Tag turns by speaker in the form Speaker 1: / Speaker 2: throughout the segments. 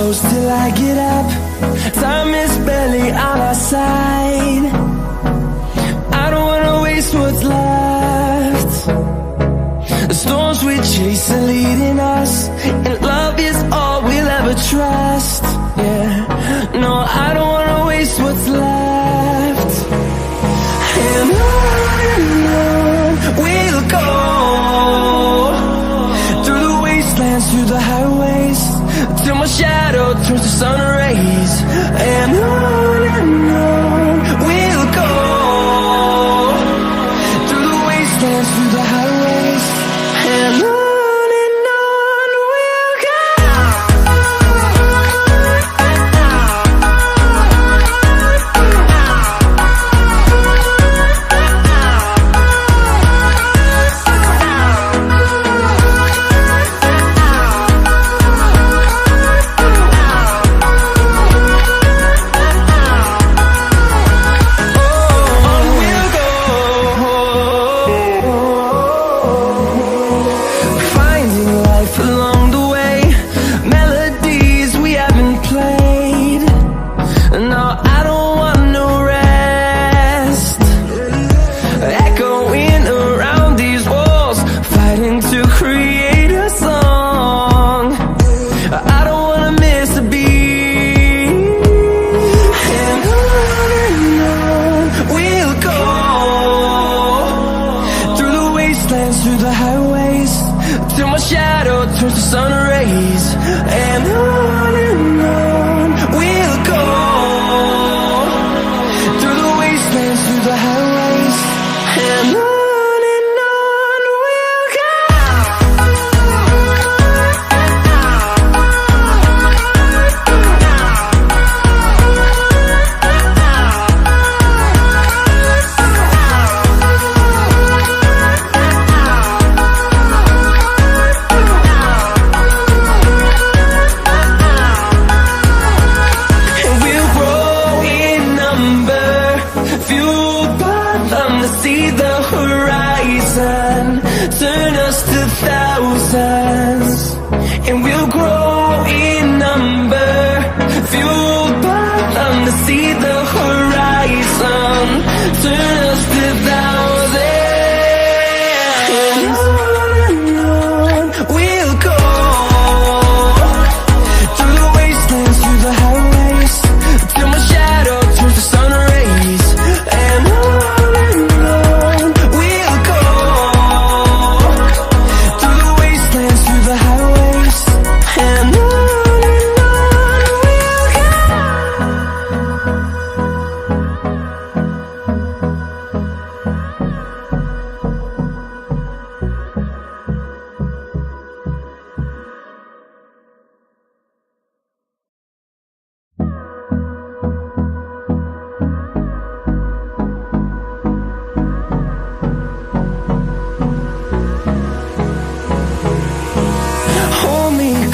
Speaker 1: close till I get up. Time is barely on our side. I don't wanna waste what's left. The storms we chase are leading us, and love is all we'll ever trust. Yeah, no, I don't wanna waste what's left. And on we'll go, through the wastelands, through the highways, till my shadow turns to sun rays. And on we'll go, through the wastelands, through the highways, and on we'll go.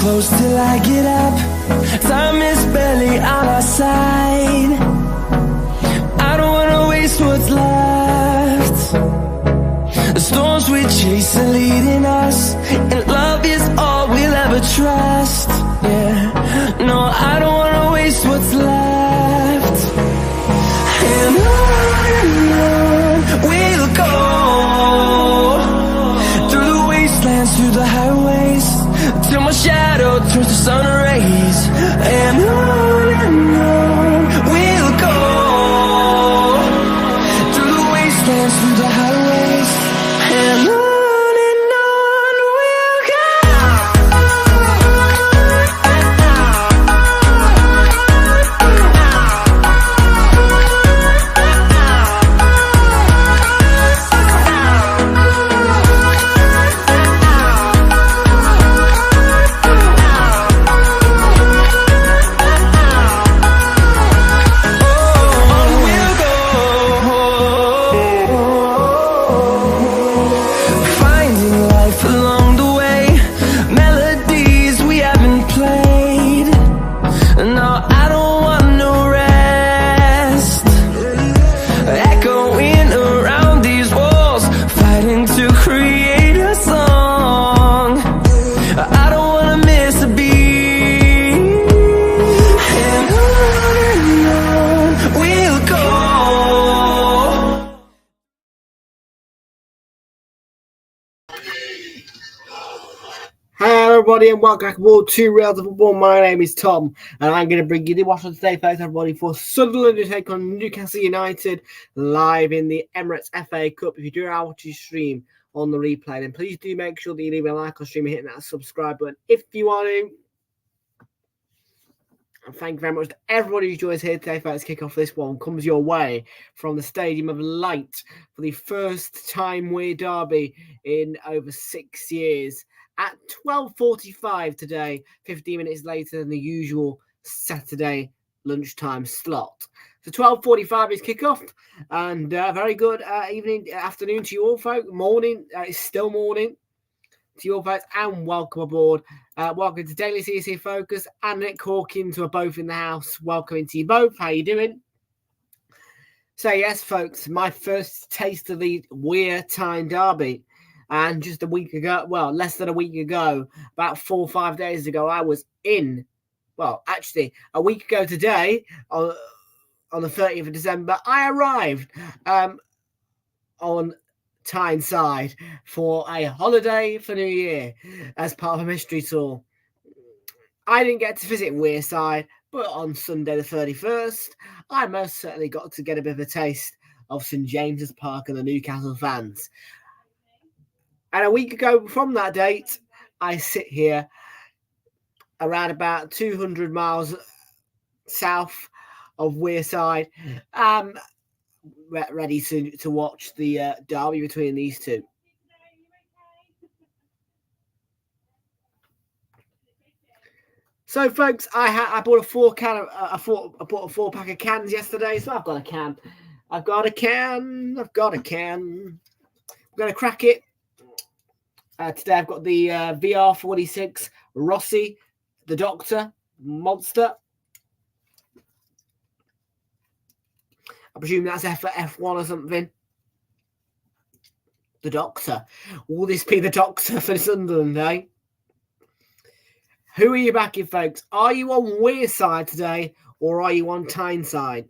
Speaker 1: Close till I get up. Time is barely on our side. I don't wanna waste what's left. The storms we chase are leading us, and love is all we'll ever trust. Yeah, no, I don't wanna waste what's left. And on we'll go, through the wastelands, through the highways, till my shadow turns to sun rays. And on we'll go, through the wastelands, through the highways, and on we'll go.
Speaker 2: everybody, and welcome back to Realltom Football. My name is Tom, and I'm going to bring you the watch on today, folks, everybody, for Sunderland to take on Newcastle United live in the Emirates FA Cup. If you do watch your stream on the replay, then please do make sure that you leave a like on stream and hitting that subscribe button if you want to. And thank you very much to everybody who joins here today, folks. Kick off this one comes your way from the Stadium of Light for the first time we're derby in over 6 years at 12:45 today, 15 minutes later than the usual Saturday lunchtime slot. So 12:45 is kickoff, and very good afternoon to you all, folks. Morning, it's still morning to you all, folks, and welcome aboard. Welcome to Daily CSC Focus and Nick Hawkins, who are both in the house. Welcome to you both. How you doing? So yes, folks, my first taste of the Weir Tyne derby. And just a week ago, well, less than a week ago, about 4 or 5 days ago, I was in, well, actually, a week ago today, on the 30th of December, I arrived on Tyneside for a holiday for New Year as part of a mystery tour. I didn't get to visit Wearside, but on Sunday the 31st, I most certainly got to get a bit of a taste of St James's Park and the Newcastle fans. And a week ago from that date, I sit here around about 200 miles south of Wearside, ready to watch the derby between these two. So, folks, I bought a 4-pack of cans yesterday, so I've got a can. I'm going to crack it. Today I've got the VR46 Rossi, the Doctor, Monster. I presume that's F1 or something. The Doctor. Will this be the Doctor for Sunderland, eh? Who are you backing, folks? Are you on Weir side today, or are you on Tyne side?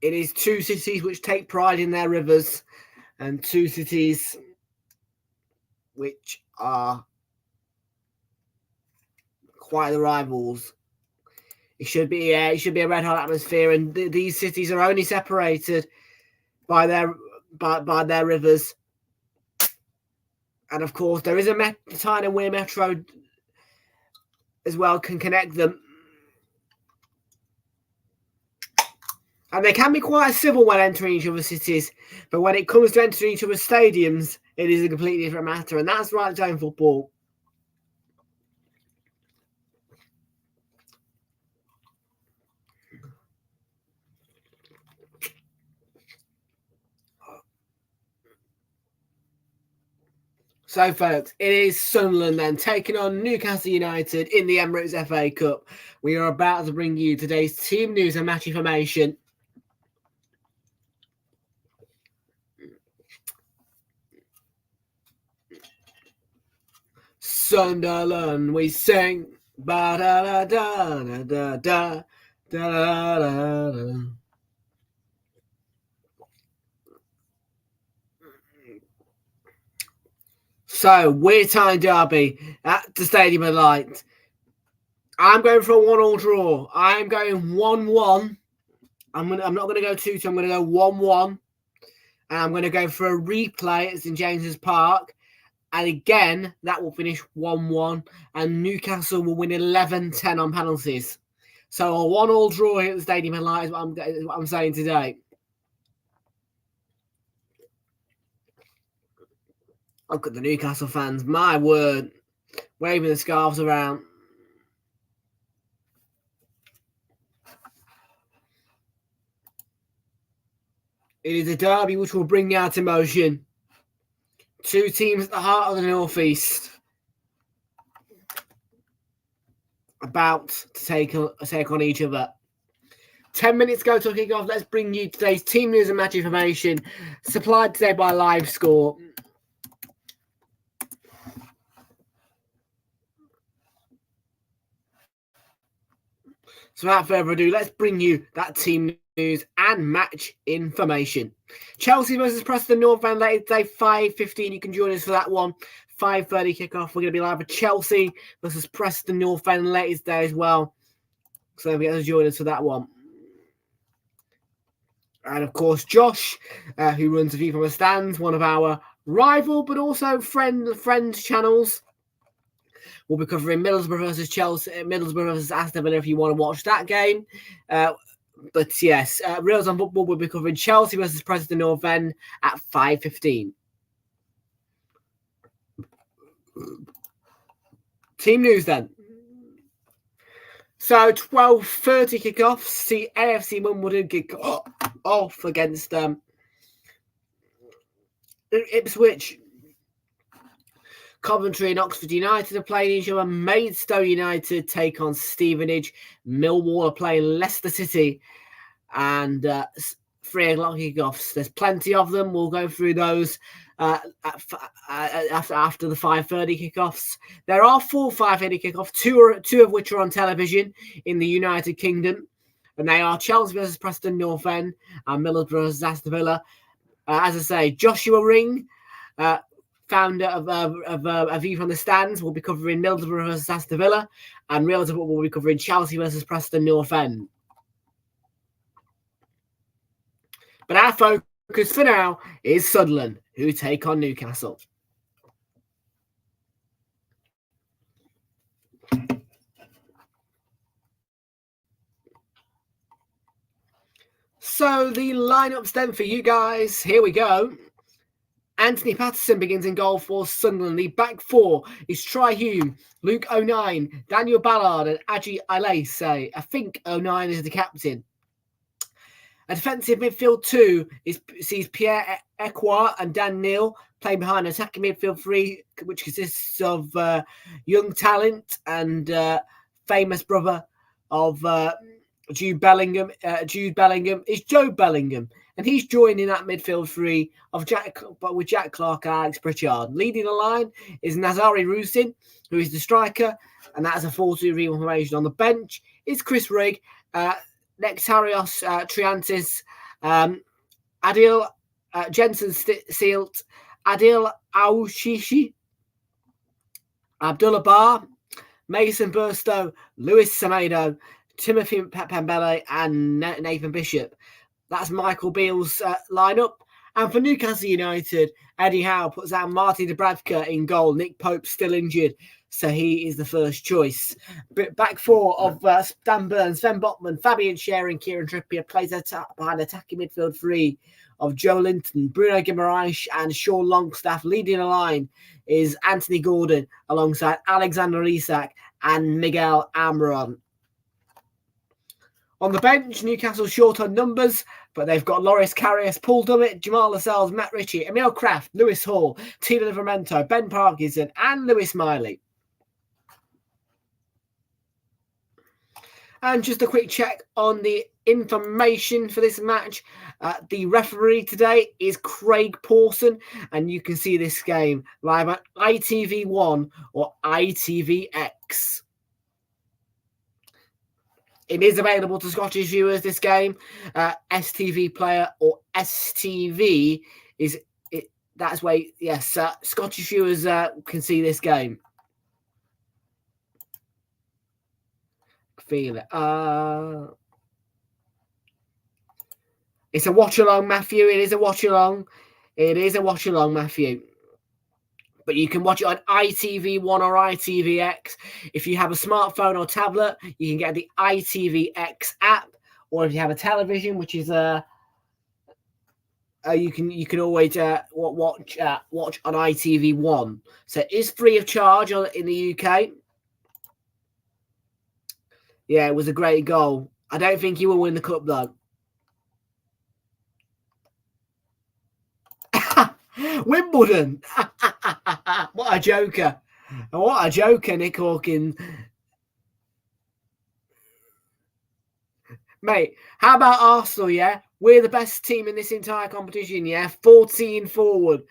Speaker 2: It is two cities which take pride in their rivers, and two cities which are quite the rivals. It should be a red hot atmosphere, and these cities are only separated by their rivers. And of course, there is a Tyne and Weir Metro as well, can connect them. And they can be quite civil when entering each other's cities, but when it comes to entering each other's stadiums, it is a completely different matter, and that's Realltom football. So, folks, it is Sunderland then taking on Newcastle United in the Emirates FA Cup. We are about to bring you today's team news and match information. Sunderland, we sing, ba da da da da da da da da. So, Weir Tyne derby at the Stadium of Light. I'm going for a 1-1 draw. I'm going 1-1. I'm not going to go 2-2. I'm going to go 1-1. And I'm going to go for a replay at St James's Park. And again, that will finish 1-1. And Newcastle will win 11-10 on penalties. So a 1-1 draw here at the Stadium of Light is what I'm saying today. Look at the Newcastle fans. My word. Waving the scarves around. It is a derby which will bring out emotion. Two teams at the heart of the North East. About to take on each other. 10 minutes ago to kick off. Let's bring you today's team news and match information. Supplied today by Live Score. So without further ado, let's bring you that team and match information. Chelsea versus Preston North End later today, 5:15. You can join us for that one. 5:30 kickoff. We're going to be live with Chelsea versus Preston North End later today as well. So we get to join us for that one. And of course, Josh, who runs a View from the Stands, one of our rival but also friend channels, will be covering Middlesbrough versus Chelsea, Middlesbrough versus Aston Villa if you want to watch that game. But yes, Realltom Football will be covering Chelsea versus Preston North End at 5:15. Team news then. So 12:30 kickoff. See AFC Wimbledon kick off against Ipswich. Coventry and Oxford United are playing each other. Maidstone United take on Stevenage. Millwall are playing Leicester City. And 3 o'clock kickoffs. There's plenty of them. We'll go through those after the 5:30 kickoffs. There are 4 5:30 kickoffs, two of which are on television in the United Kingdom. And they are Chelsea versus Preston North End and Middlesbrough versus Aston Villa. As I say, Joshua Ring, founder of A View from the Stands, will be covering Middlesbrough versus Aston Villa, and Realltom will be covering Chelsea versus Preston North End. But our focus for now is Sunderland, who take on Newcastle. So the lineups then for you guys, here we go. Anthony Patterson begins in goal for Sunderland. The back 4 is Try Hume, Luke O'Nien, Daniel Ballard, and Aji Ilaise. I think O'Nien is the captain. A defensive midfield 2 sees Pierre Ekwa and Dan Neal playing behind an attacking midfield 3, which consists of young talent and famous brother of Jude Bellingham. Jude Bellingham is Joe Bellingham, and he's joining that midfield 3 of with Jack Clark and Alex Pritchard. Leading the line is Nazari Rusin, who is the striker, and that's a 4-2-3 formation. On the bench is Chris Rigg, Nectarios Triantis, Adil Jensen Sealt, Adil Aouchichi, Abdullah Barr, Mason Burstow, Luis Semedo, Timothy Pambele, and Nathan Bishop. That's Michael Beale's lineup. And for Newcastle United, Eddie Howe puts out Marty Dubravka in goal. Nick Pope's still injured, so he is the first choice. But back 4 of Dan Burns, Sven Botman, Fabian Schär, and Kieran Trippier plays behind attacking midfield 3 of Joe Linton, Bruno Guimaraes, and Sean Longstaff. Leading the line is Anthony Gordon alongside Alexander Isak and Miguel Almiron. On the bench, Newcastle short on numbers, but they've got Loris Karius, Paul Dummett, Jamal Lascelles, Matt Ritchie, Emil Kraft, Lewis Hall, Tino Livramento, Ben Parkinson, and Lewis Miley. And just a quick check on the information for this match. The referee today is Craig Pawson, and you can see this game live on ITV1 or ITVX. It is available to Scottish viewers, this game. STV Player or STV is it. That's where, yes, Scottish viewers can see this game. Feel it. It's a watch along, Matthew. It is a watch along. It is a watch along, Matthew. But you can watch it on ITV1 or ITVX. If you have a smartphone or tablet, you can get the ITVX app. Or if you have a television, which is you can always watch on ITV1. So it is free of charge in the UK. Yeah, it was a great goal. I don't think he will win the cup though. Wimbledon. What a joker. What a joker, Nick Hawkins. Mate, how about Arsenal, yeah? We're the best team in this entire competition, yeah? 14 forward.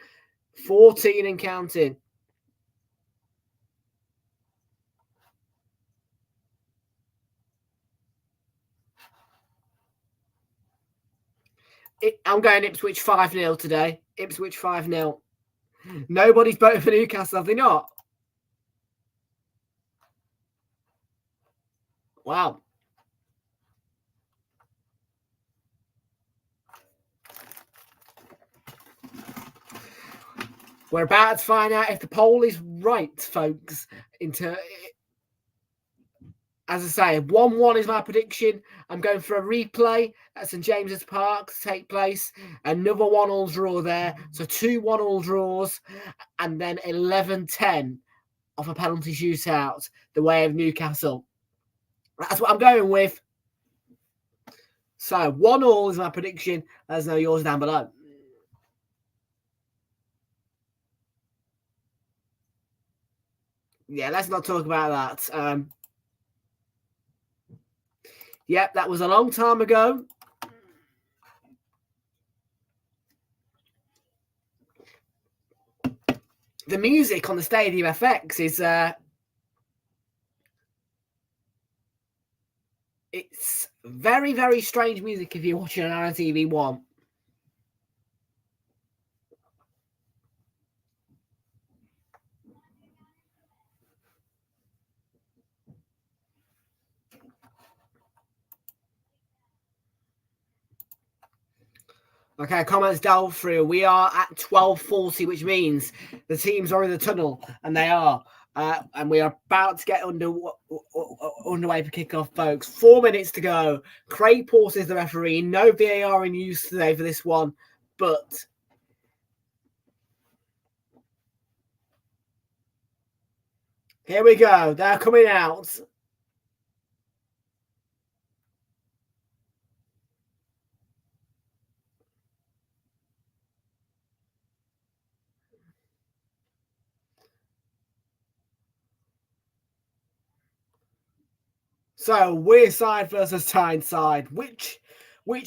Speaker 2: 14 and counting. I'm going Ipswich 5-0 today. Ipswich 5-0. Nobody's voted for Newcastle, have they not? Wow. We're about to find out if the poll is right, folks. As I say, 1-1 is my prediction. I'm going for a replay at St James's Park to take place. Another 1-1 draw there. So 2 1-1 draws. And then 11-10 off a penalty shootout, the way of Newcastle. That's what I'm going with. So 1-1 is my prediction. Let us know yours down below. Yeah, let's not talk about that. Yep, that was a long time ago. The music on the Stadium FX is it's very, very strange music if you're watching on ITV1. Okay, comments delve through. We are at 12:40, which means the teams are in the tunnel, and they are. And we are about to get underway for kickoff, folks. 4 minutes to go. Craig Porter is the referee. No VAR in use today for this one, but here we go. They're coming out. So Wearside versus Tyneside. Which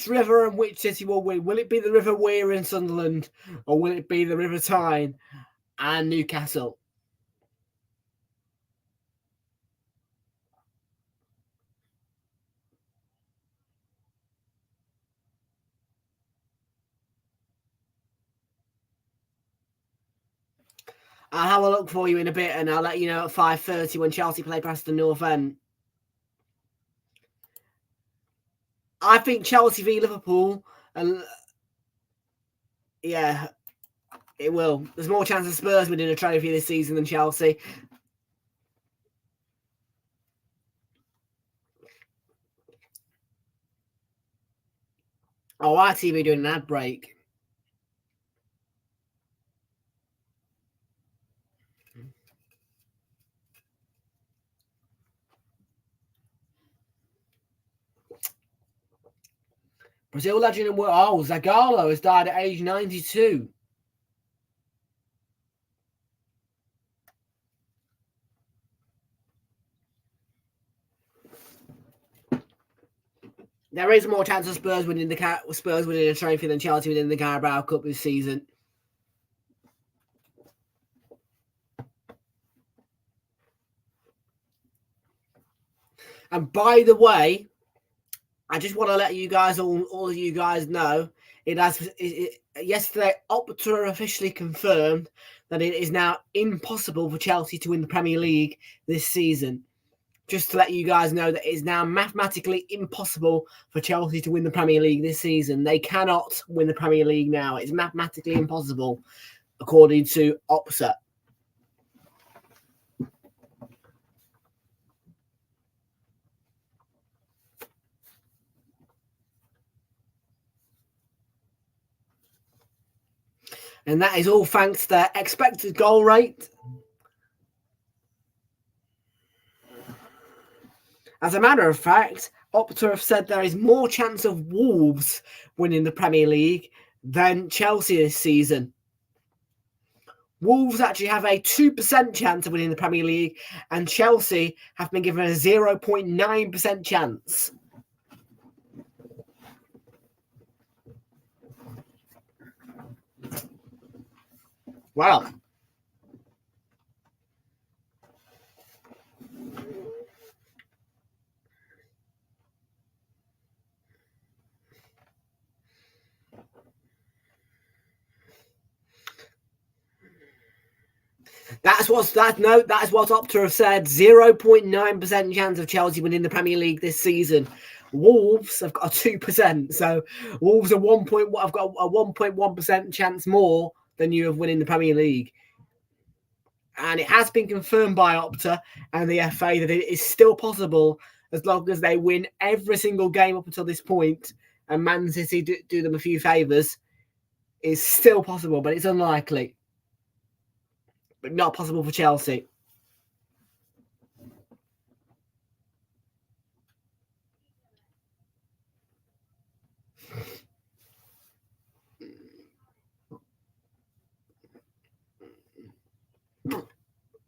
Speaker 2: river and which city will win? Will it be the River Wear in Sunderland, or will it be the River Tyne and Newcastle? I'll have a look for you in a bit, and I'll let you know at 5:30 when Chelsea play Preston North End. I think Chelsea v Liverpool, and yeah, it will. There's more chance of Spurs winning a trophy this season than Chelsea. Oh, ITV doing an ad break. Brazil legend and Zagallo has died at age 92. There is more chance of Spurs winning a trophy than Chelsea winning the Carabao Cup this season. And by the way, I just want to let you guys, all of you guys know, yesterday Opta officially confirmed that it is now impossible for Chelsea to win the Premier League this season. Just to let you guys know that it is now mathematically impossible for Chelsea to win the Premier League this season. They cannot win the Premier League now. It's mathematically impossible, according to Opta. And that is all thanks to their expected goal rate. As a matter of fact, Opta have said there is more chance of Wolves winning the Premier League than Chelsea this season. Wolves actually have a 2% chance of winning the Premier League, and Chelsea have been given a 0.9% chance. Wow. That's what Opta have said. 0.9% chance of Chelsea winning the Premier League this season. Wolves have got a 2%. So Wolves are I've got a 1.1% chance more than you of winning the Premier League. And it has been confirmed by Opta and the FA that it is still possible as long as they win every single game up until this point and Man City do them a few favours. It's still possible, but it's unlikely. But not possible for Chelsea.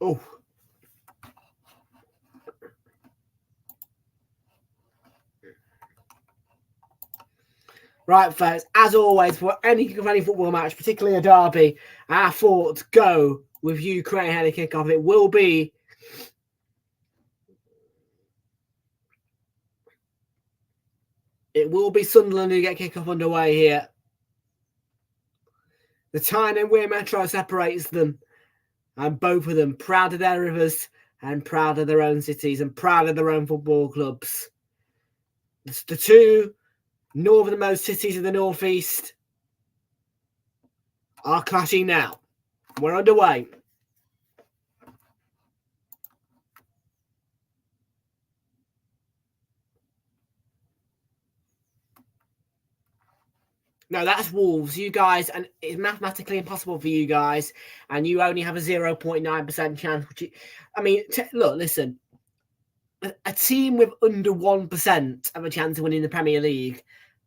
Speaker 2: Oh. Right, folks, as always, for any football match, particularly a derby, our thoughts go with Ukraine ahead of kickoff. It will be Sunderland who get kickoff underway here. The Tyne and Weir Metro separates them, and both of them proud of their rivers and proud of their own cities and proud of their own football clubs. The two northernmost cities of the northeast are clashing now. We're underway. No, that's Wolves. You guys, and it's mathematically impossible for you guys, and you only have a 0.9% chance. Look, listen. A team with under 1% of a chance of winning the Premier League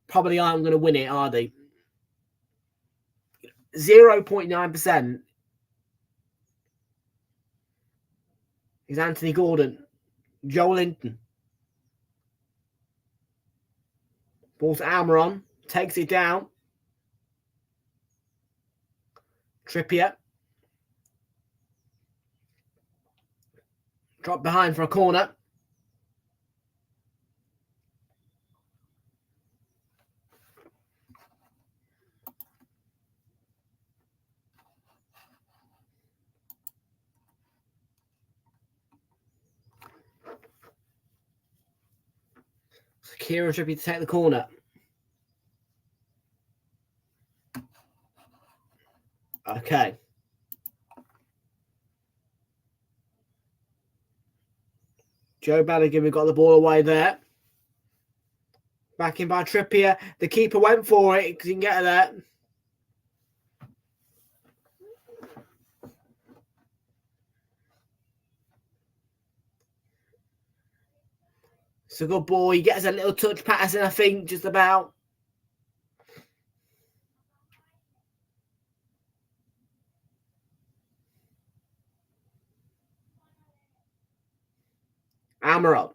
Speaker 2: probably aren't going to win it, are they? 0.9% is Anthony Gordon, Joe Linton. Ball to Almiron, takes it down. Trippier. Drop behind for a corner. Kieran Trippier to take the corner. Okay. Joe Bellingham got the ball away there. Back in by Trippier. The keeper went for it because he can get her there. It's a good ball. He gets a little touch, Patterson, I think, just about. Almiron.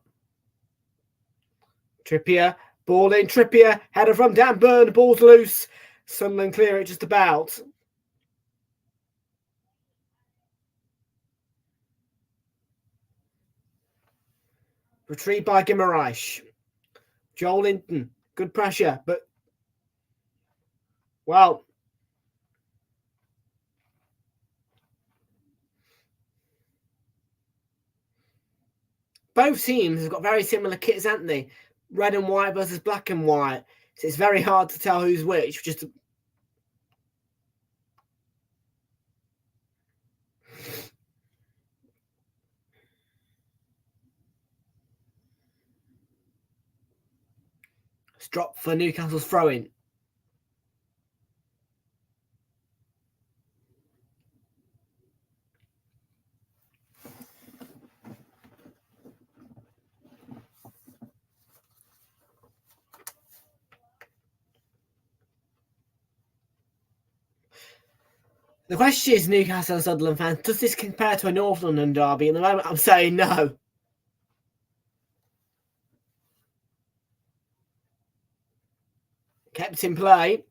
Speaker 2: Trippier. Ball in. Trippier. Header from Dan Burn. The ball's loose. Sunderland clear it just about. Retrieved by Guimaraes. Joel Linton. Good pressure, but well. Both teams have got very similar kits, haven't they? Red and white versus black and white. So it's very hard to tell who's which. Just it's dropped for Newcastle's throw-in. The question is, Newcastle and Sunderland fans, does this compare to a North London derby? At the moment, I'm saying no. Kept in play.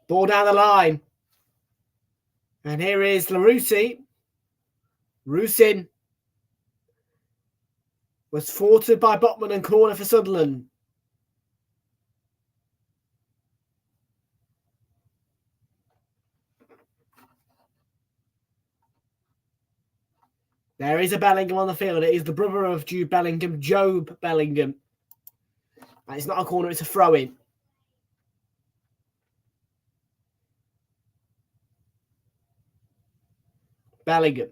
Speaker 2: Ball down the line. And here is Larousse. Rusin was thwarted by Botman and corner for Sunderland. There is a Bellingham on the field. It is the brother of Jude Bellingham, Job Bellingham. And it's not a corner, it's a throw-in. Bellingham.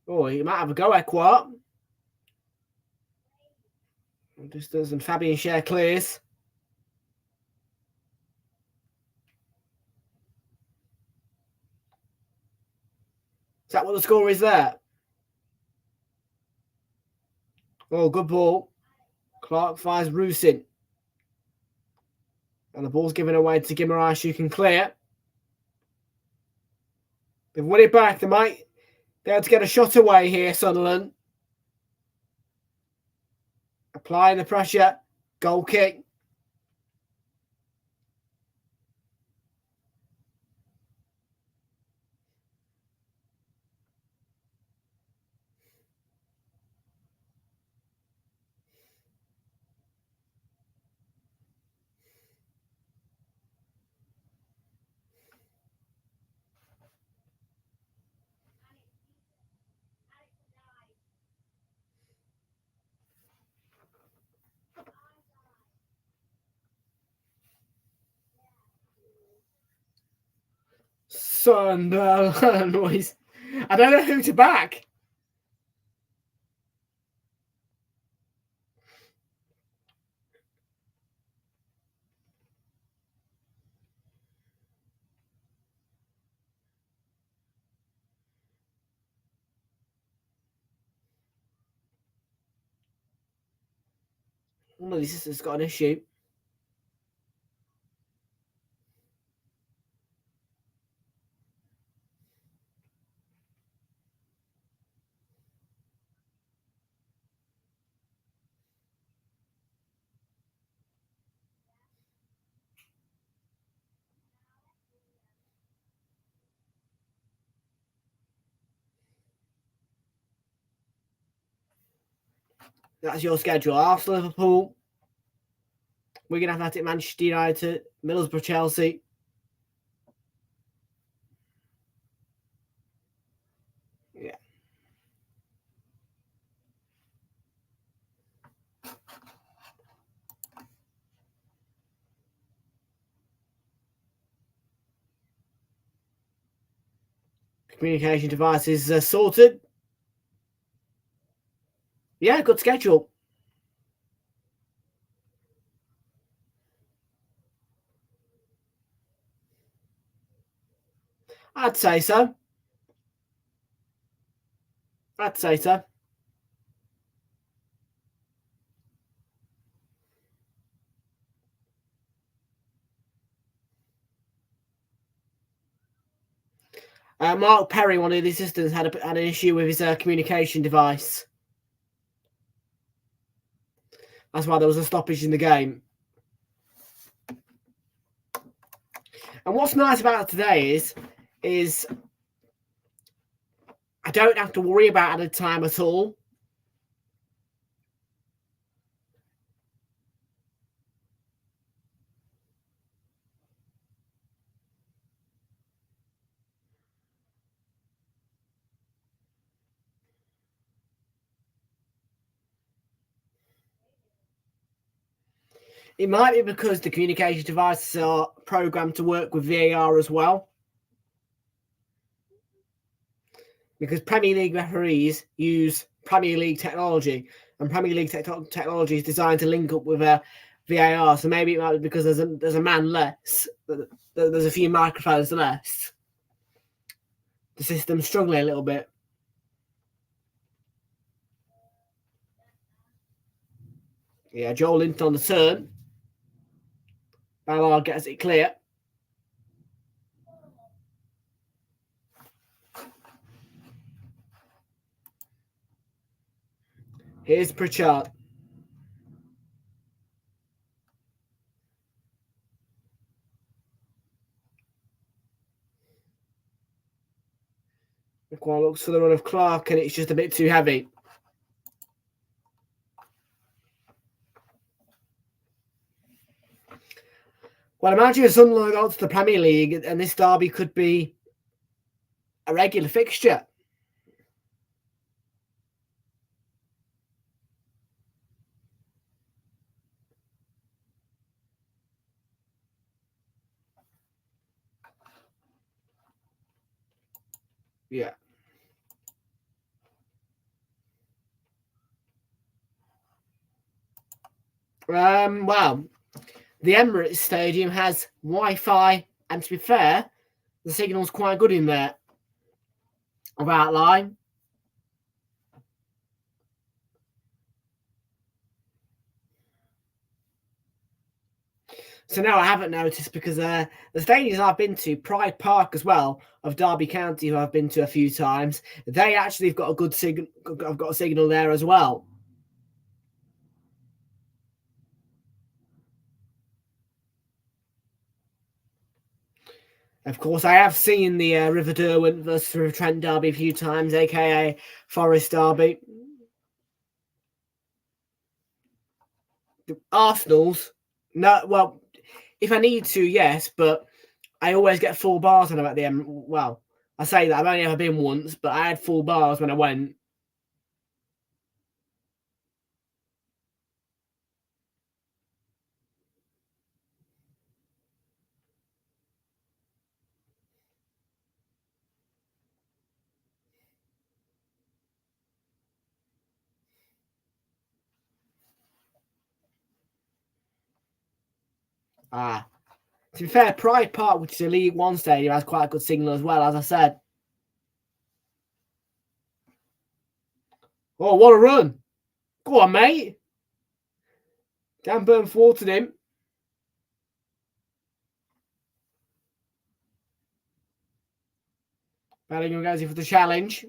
Speaker 2: Oh, he might have a go, Equart. Distance and Fabian Schär clears. Is that what the score is there? Oh, good ball. Clark fires Rusin. And the ball's given away to Guimaraes, who can clear. They've won it back. They might be able to get a shot away here, Sunderland. Applying the pressure. Goal kick. Sunderland noise. I don't know who to back. One of these sisters got an issue. That's your schedule. Arsenal, Liverpool, Wigan Athletic, Manchester United, Middlesbrough, Chelsea. Yeah. Communication devices sorted. Yeah, good schedule. I'd say so. Mark Perry, one of the assistants, had an issue with his communication device. That's why there was a stoppage in the game. And what's nice about today is I don't have to worry about added time at all. It might be because the communication devices are programmed to work with VAR as well. Because Premier League referees use Premier League technology, and Premier League technology is designed to link up with VAR. So maybe it might be because there's a man less, there's a few microphones less. The system's struggling a little bit. Yeah, Joel Linton on the turn. Ballard gets it clear. Here's Pritchard. McQuarrie looks for the run of Clark, and it's just a bit too heavy. Well, imagine Sunderland got to the Premier League and this derby could be a regular fixture. Yeah. Well, the Emirates Stadium has Wi-Fi, and to be fair, the signal's quite good in there. Without line. So no, I haven't noticed because the stadiums I've been to, Pride Park as well, of Derby County, who I've been to a few times, they actually have got a good signal. I've got a signal there as well. Of course, I have seen the River Derwent versus River Trent derby a few times, aka Forest Derby. Arsenal's, no, well, if I need to, yes, but I always get full bars when I'm at the end. Well, I say that I've only ever been once, but I had full bars when I went. To be fair, Pride Park, which is a League One stadium, has quite a good signal as well, as I said. Oh, what a run! Go on, mate. Dan Burn thwarted him. Bellingham goes in for the challenge.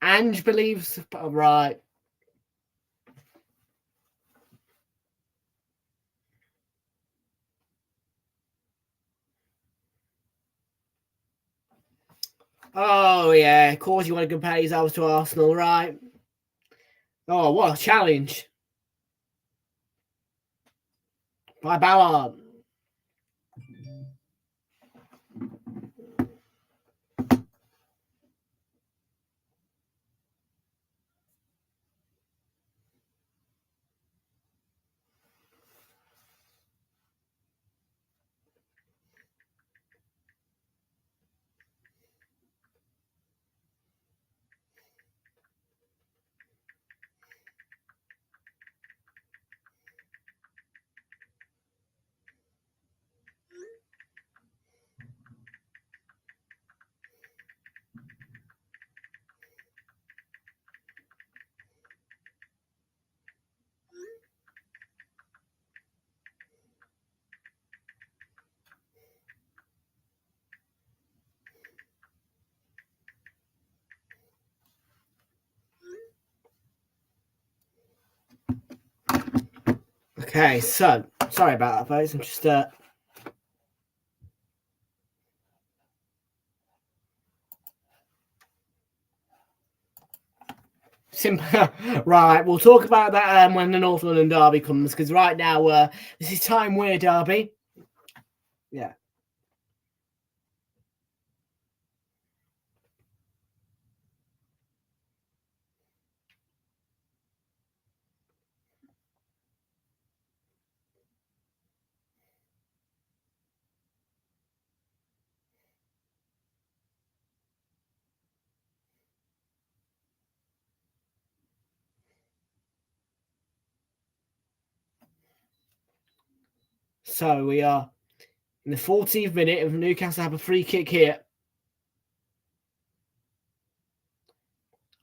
Speaker 2: Ange believes, right. Oh, yeah, of course you want to compare yourselves to Arsenal, right? Oh, what a challenge by Ballard. Okay, so sorry about that, folks. I'm just simple. Right, we'll talk about that when the North London derby comes, because right now this is Time Weird derby. Yeah. So we are in the 14th minute of Newcastle have a free kick here.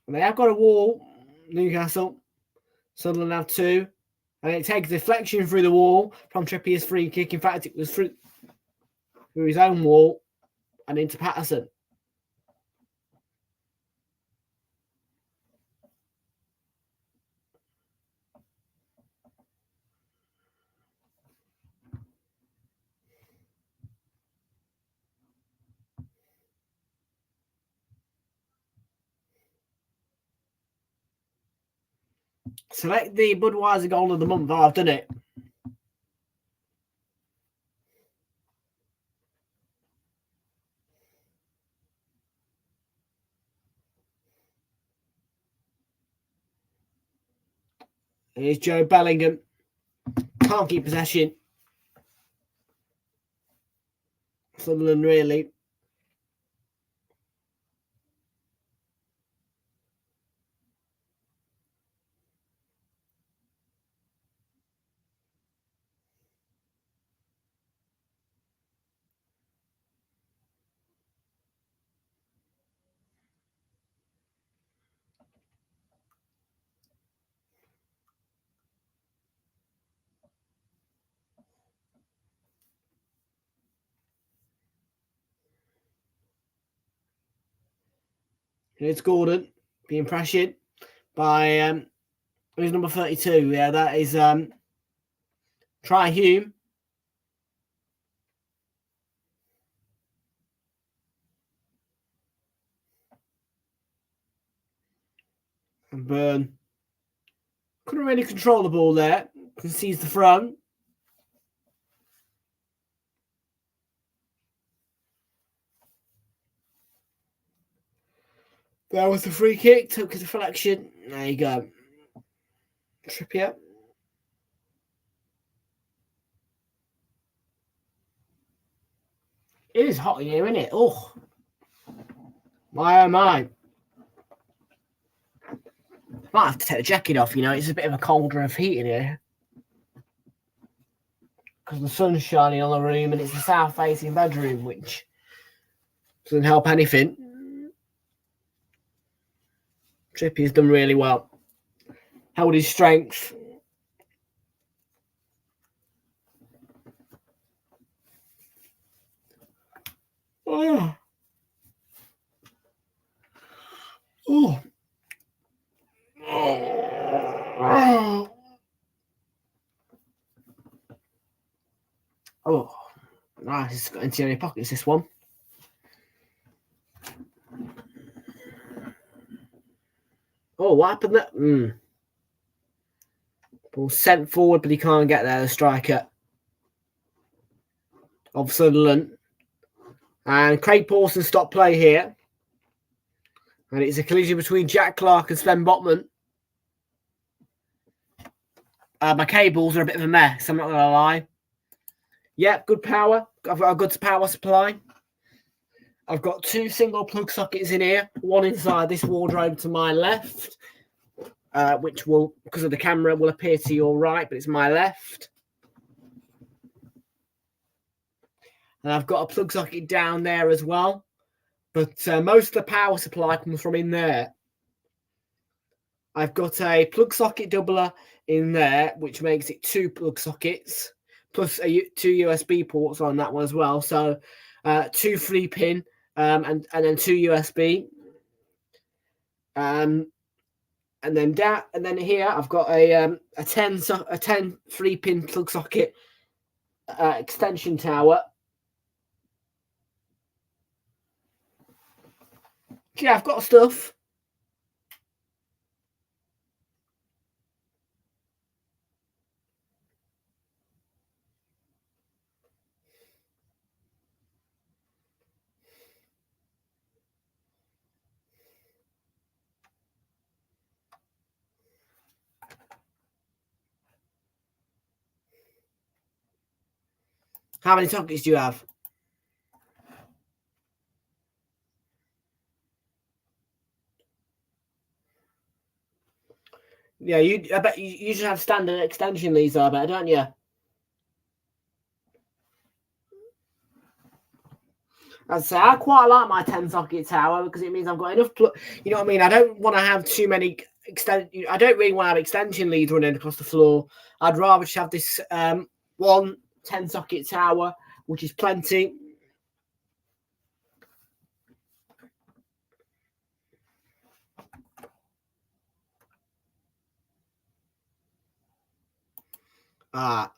Speaker 2: And they have got a wall, Newcastle. Sunderland have two. And it takes deflection through the wall from Trippier's free kick. In fact, it was through his own wall and into Patterson. Select the Budweiser Goal of the Month. Oh, I've done it. Here's Joe Bellingham. Can't keep possession. Sunderland, really. Here's Gordon being pressured by who's number 32. Yeah, that is Try Hume. And Burn. Couldn't really control the ball there. Concedes the throw. There was the free kick. Took his deflection. There you go. Trippier. It is hot in here, isn't it? Oh. My oh my. Might have to take the jacket off, you know. It's a bit of a colder of heat in here. Because the sun's shining on the room and it's a south-facing bedroom, which doesn't help anything. Trippier's done really well. Held his strength. Oh. Oh. Oh. Oh. Nice. It's got interior pockets, this one. Oh, what happened there? Ball sent forward, but he can't get there, the striker of Sunderland. And Craig Pawson stopped play here. And it's a collision between Jack Clark and Sven Botman. My cables are a bit of a mess, I'm not going to lie. Yep, good power. I've got a good power supply. I've got 2 single plug sockets in here. One inside this wardrobe to my left, which will, because of the camera, will appear to your right, but it's my left. And I've got a plug socket down there as well. But most of the power supply comes from in there. I've got a plug socket doubler in there, which makes it 2 plug sockets, plus 2 USB ports on that one as well. So 2 3-pin and then 2 USB. And then here I've got a 10 3-pin plug socket extension tower. Yeah, I've got stuff. How many sockets do you have? Yeah, I bet you should have standard extension leads, I bet, don't you? I'd say I quite like my 10 socket tower because it means I've got enough. You know what I mean? I don't want to have too many I don't really want to have extension leads running across the floor. I'd rather just have this one 10 socket tower, which is plenty. Well,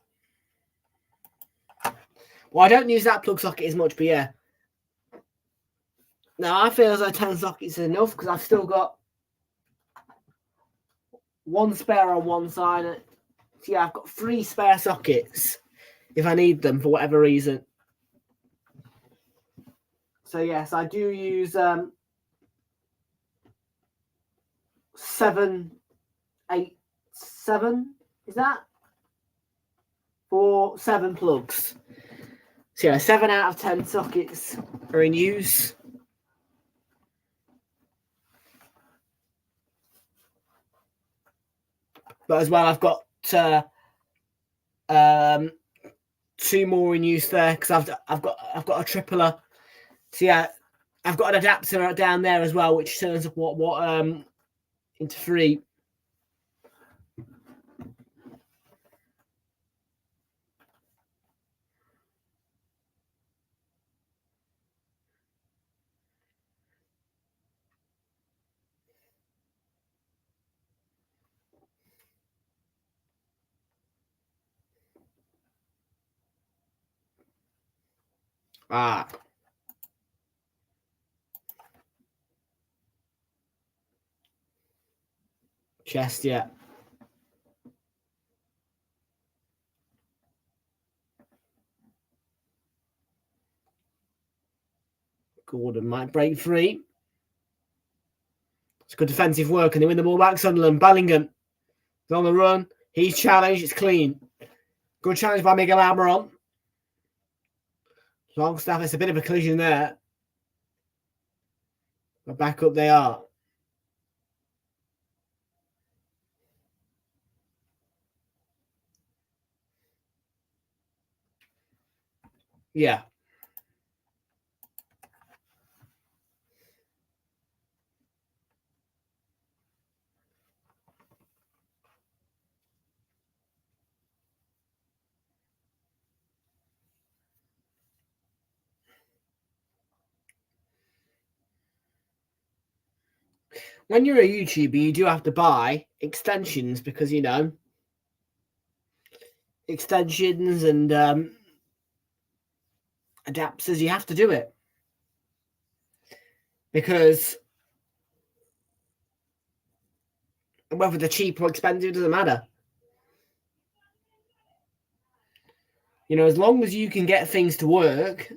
Speaker 2: I don't use that plug socket as much, but yeah. Now, I feel as though 10 sockets is enough because I've still got one spare on one side. So yeah, I've got 3 spare sockets if I need them for whatever reason. So yes, I do use 787. Is that? For 7 plugs. So yeah, 7 out of 10 sockets are in use. But as well, I've got 2 more in use there because I've got a tripler. So yeah, I've got an adapter down there as well, which turns up what into 3. Chest, yeah. Gordon might break free. It's good defensive work, and they win the ball back. Sunderland. Bellingham is on the run. He's challenged. It's clean. Good challenge by Miguel Almiron. Longstaff, it's a bit of a collision there. But back up they are. Yeah. When you're a YouTuber, you do have to buy extensions because, you know, extensions and adapters, you have to do it. Because whether they're cheap or expensive doesn't matter. You know, as long as you can get things to work.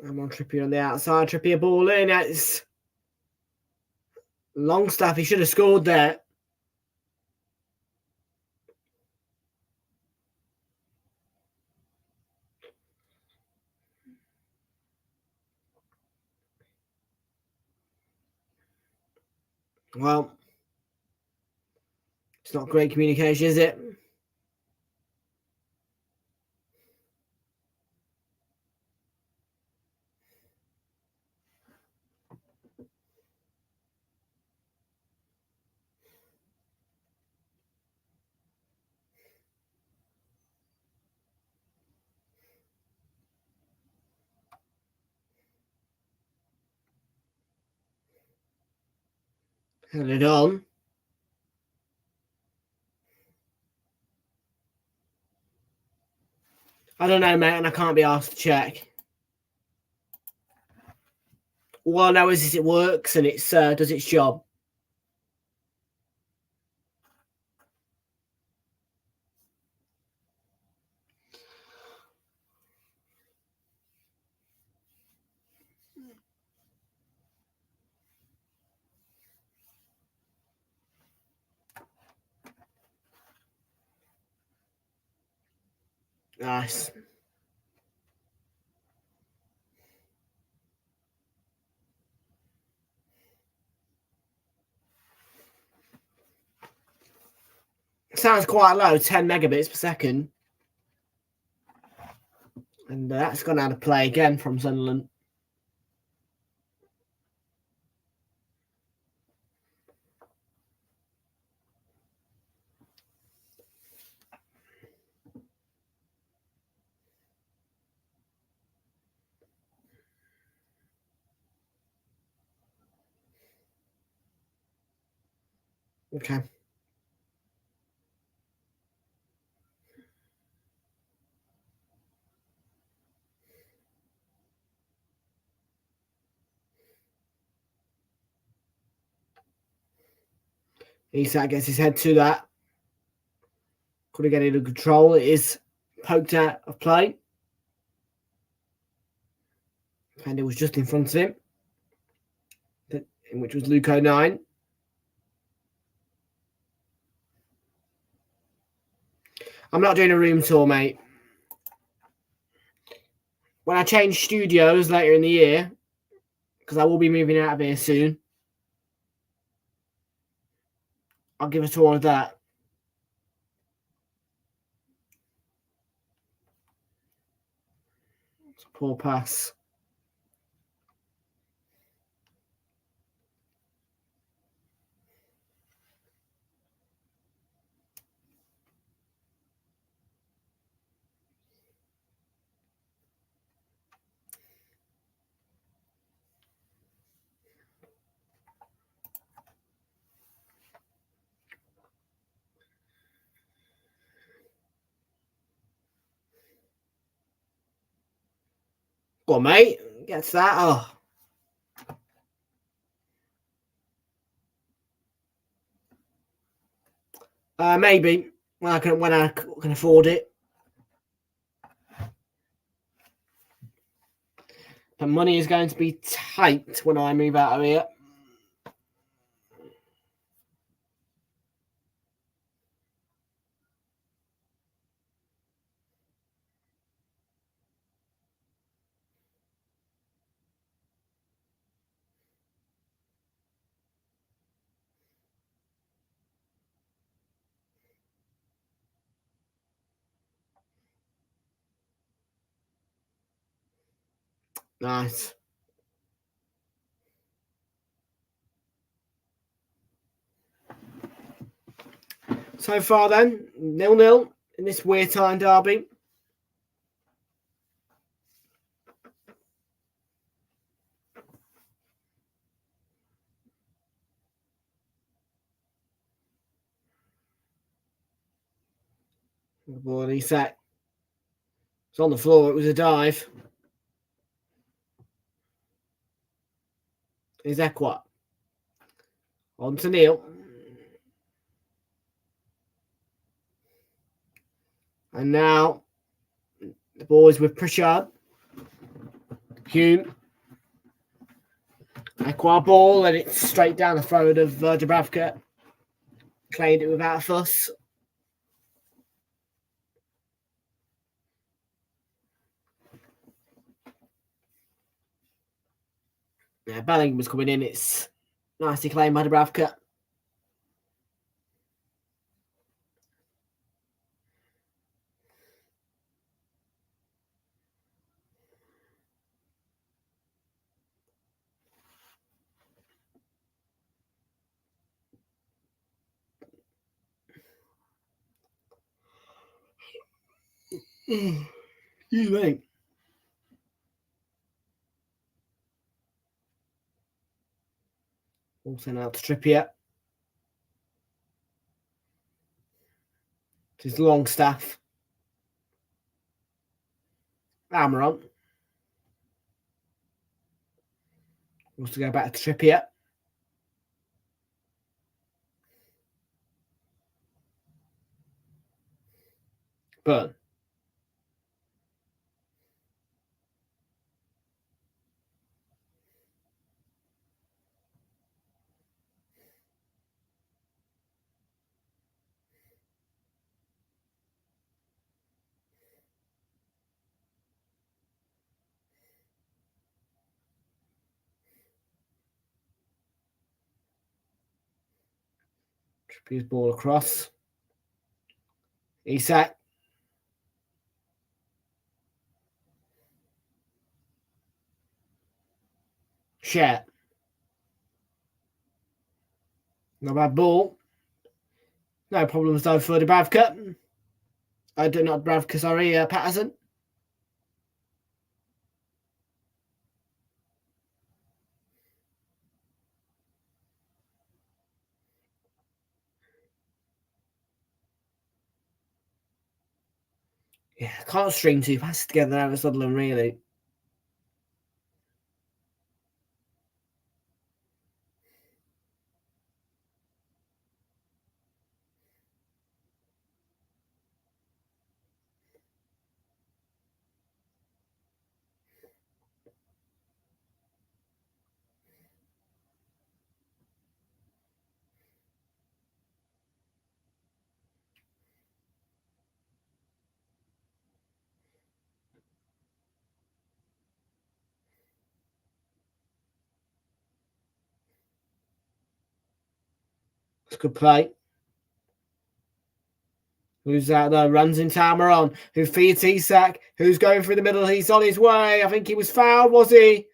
Speaker 2: I'm on Trippier on the outside. Trippier ball in. It's Longstaff. He should have scored there. Well, it's not great communication, is it? Held it on. I don't know, mate, and I can't be asked to check. All I know is it works and it does its job. Nice. Sounds quite low, 10 megabits per second. And that's gone out of play again from Sunderland. Okay. Isak gets his head to that. Couldn't get it under control. It is poked out of play. Defender was just in front of him, which was Luke 09. I'm not doing a room tour, mate. When I change studios later in the year, because I will be moving out of here soon, I'll give a tour of that. It's a poor pass. Go on, mate. Gets that. Oh. Maybe when I can afford it. But money is going to be tight when I move out of here. Nice. So far then, 0-0 in this weird time derby. The ball Isak. It's on the floor. It was a dive. Is Ekwa. On to Neil. And now the ball is with Pritchard. Hume. Ekwa ball, and it's straight down the throat of Dubravka. Played it without a fuss. Yeah, Bellingham was coming in. It's nicely claimed by Dubravka. You mate. Also now to Trippier. To his long staff. Amaron. Wants to go back to Trippier. Burn. Trippier's ball across. Isak. Share. Not bad ball. No problems though for Dubravka. Not Dubravka, sorry, Patterson. Yeah, can't string two passes together out of Sunderland, really. It's a good play. Who's out there? Runs into Almiron. Who feeds Isak? Who's going through the middle? He's on his way. I think he was fouled, was he?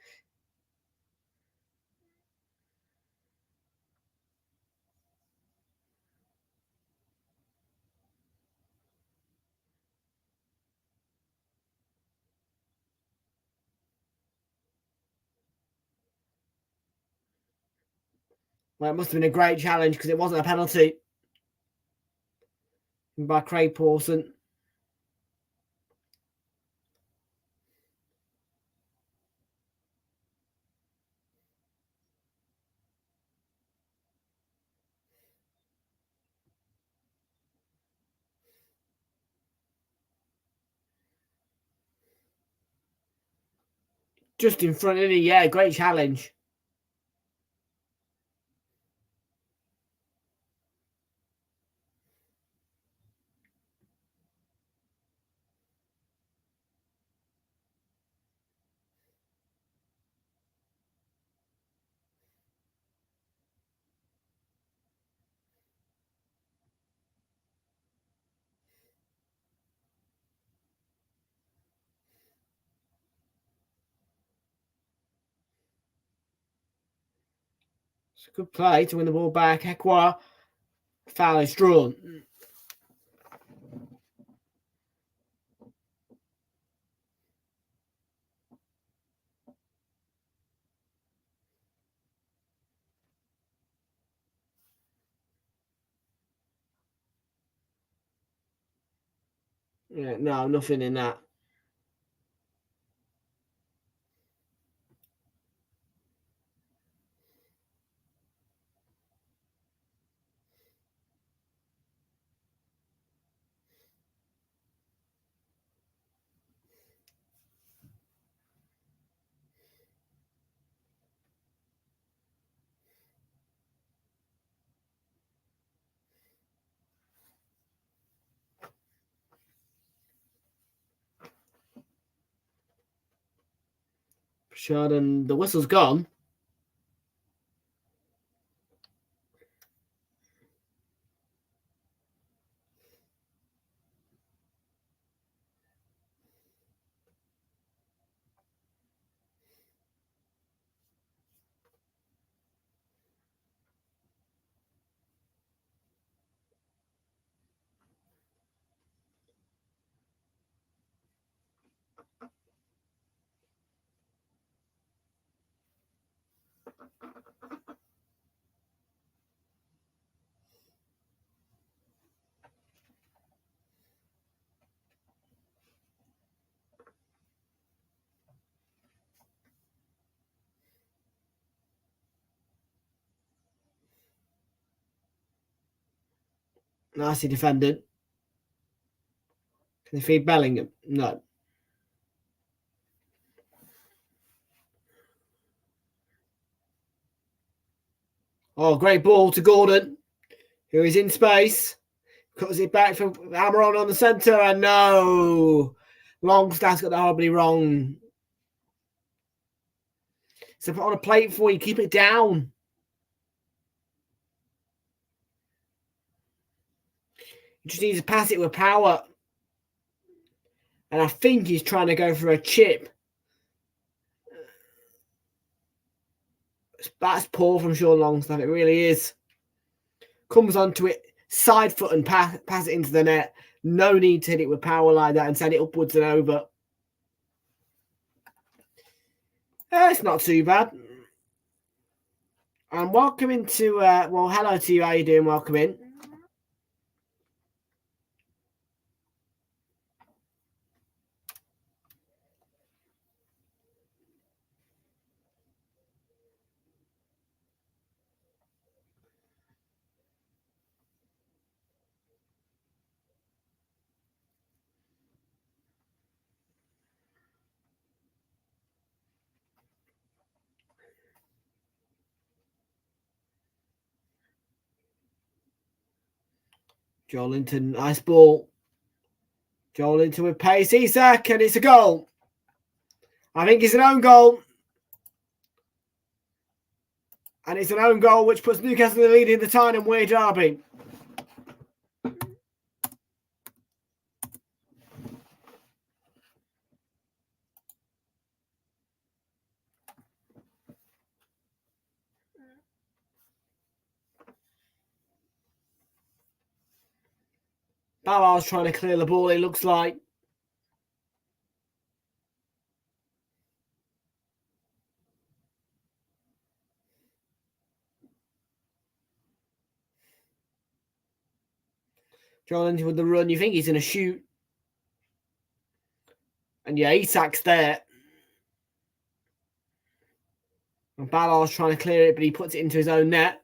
Speaker 2: Well, it must have been a great challenge because it wasn't a penalty by Craig Pawson. Just in front of it, yeah, great challenge. It's a good play to win the ball back. Expire. Foul is drawn. Yeah, no, nothing in that. Sheridan, the whistle's gone. Nicely defended. Can they feed Bellingham? No. Oh, great ball to Gordon, who is in space. Cuts it back for Almiron on the centre, and no. Longstaff's got that horribly wrong. So put on a plate for you, keep it down. You just need to pass it with power. And I think he's trying to go for a chip. That's poor from Sean Longstaff, it really is. Comes onto it, side foot and pass it into the net. No need to hit it with power like that and send it upwards and over. It's not too bad. And welcome into, well, hello to you. How you doing? Welcome in. Joelinton, nice ball. Joelinton with pace. Isak, and it's a goal. I think it's an own goal. And it's an own goal which puts Newcastle in the lead in the Tyne and Wear derby. Ballard's trying to clear the ball, it looks like. Joelinton with the run. You think he's going to shoot. And yeah, Isak's there. And Ballard's trying to clear it, but he puts it into his own net.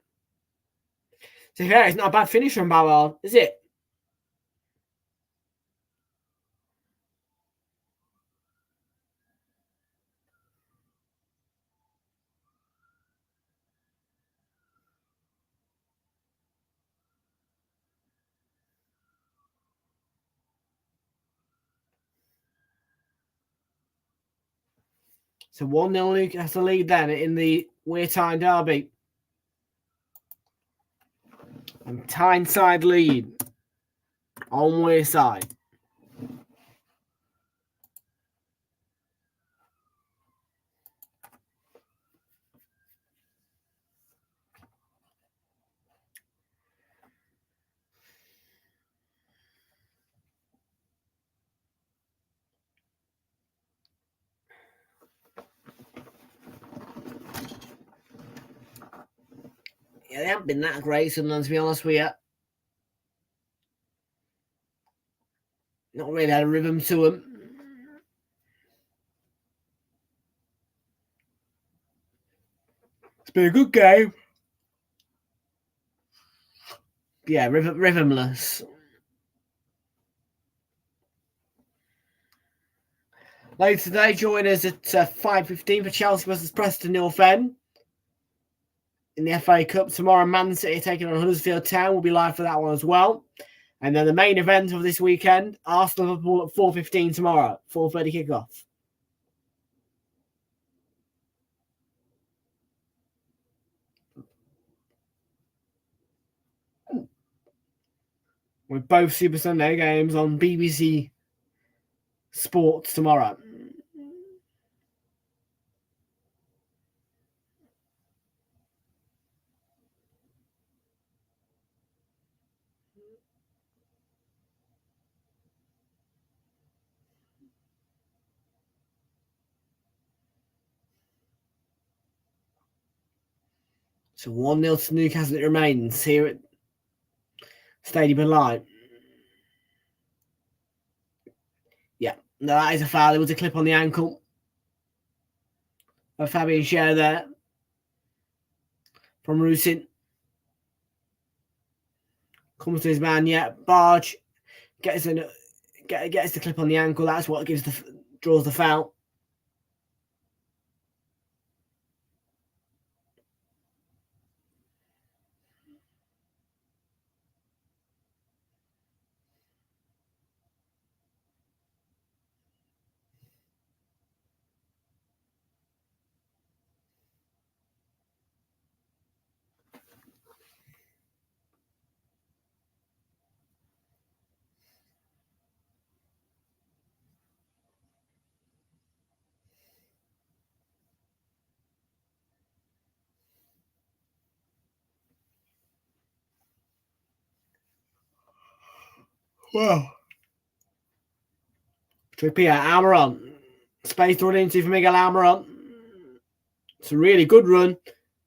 Speaker 2: So yeah, it's not a bad finish from Ballard, is it? So 1-0 Newcastle lead then in the Wear Tyne derby. And Tyneside lead on Wear side. Yeah, they haven't been that great, Sunderland, to be honest with you. Not really had a rhythm to them. It's been a good game. Yeah, rhythmless. Later today, join us at 5:15 for Chelsea versus Preston North End in the FA Cup. Tomorrow, Man City taking on Huddersfield Town. We'll be live for that one as well. And then the main event of this weekend, Arsenal Liverpool at 4:15 tomorrow, 4:30 kickoff. With both Super Sunday games on BBC Sports tomorrow. So 1-0 to Newcastle it remains here at Stadium of Light. Yeah, no, that is a foul. There was a clip on the ankle of Fabian Schär there from Rusin. Comes to his man, yeah. Barge gets the clip on the ankle. That's what draws the foul. Wow. Trippier, Almiron. Space to run into for Miguel Almiron. It's a really good run.